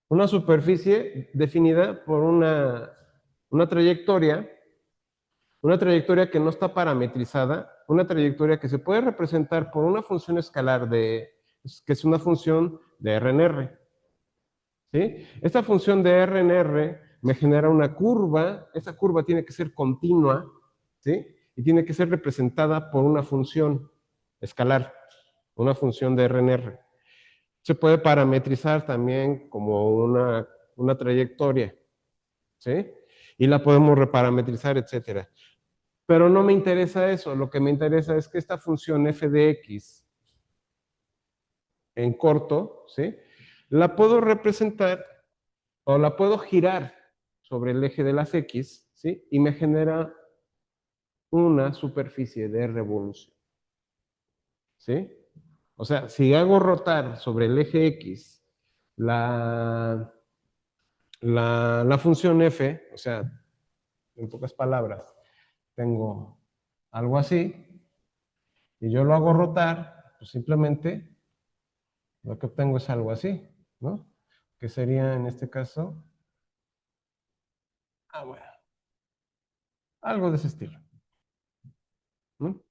Una superficie definida por una trayectoria que no está parametrizada, una trayectoria que se puede representar por una función escalar que es una función de RNR. ¿Sí? Esta función de RNR me genera una curva, esa curva tiene que ser continua, ¿sí? Y tiene que ser representada por una función escalar, una función de RNR. Se puede parametrizar también como una trayectoria, ¿sí? Y la podemos reparametrizar, etcétera. Pero no me interesa eso, lo que me interesa es que esta función f de x en corto, ¿sí? La puedo representar o la puedo girar sobre el eje de las x, ¿sí? Y me genera una superficie de revolución, ¿sí? O sea, si hago rotar sobre el eje x la, la función f, o sea, en pocas palabras, tengo algo así, y yo lo hago rotar, pues simplemente lo que obtengo es algo así, ¿no? Que sería en este caso, bueno, algo de ese estilo, ¿no?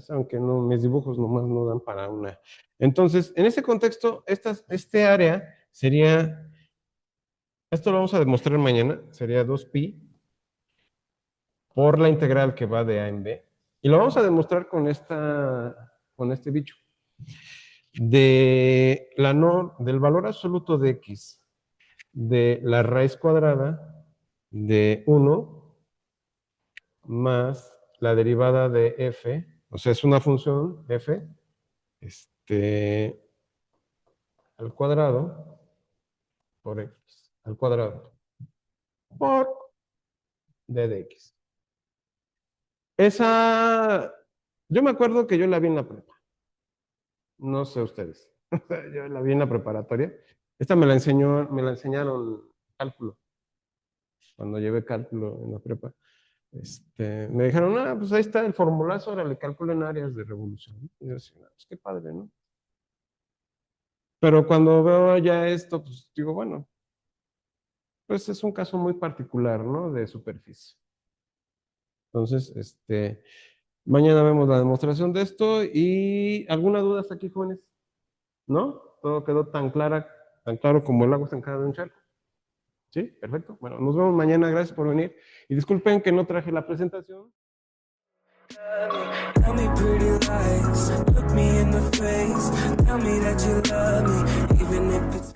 Aunque no, mis dibujos nomás no dan para una. Entonces, en ese contexto, este área sería, esto lo vamos a demostrar mañana, sería 2pi por la integral que va de a en b. Y lo vamos a demostrar con este bicho. Del valor absoluto de x de la raíz cuadrada de 1 más la derivada de f, o sea, es una función f, al cuadrado por x, al cuadrado por d de x. Esa, yo me acuerdo que yo la vi en la prepa, no sé ustedes, yo la vi en la preparatoria. Esta me la enseñaron cálculo, cuando llevé cálculo en la prepa. Me dijeron, pues ahí está el formulazo, ahora le calculen áreas de revolución. Y yo decía, pues qué padre, ¿no? Pero cuando veo ya esto, pues digo, bueno, pues es un caso muy particular, ¿no? De superficie. Entonces, mañana vemos la demostración de esto y ¿alguna duda hasta aquí, jóvenes? ¿No? Todo quedó tan claro como el agua estancada de un charco. ¿Sí? Perfecto. Bueno, nos vemos mañana. Gracias por venir. Y disculpen que no traje la presentación. Tell me pretty lies, look me in the face, tell me that you love me, even if it's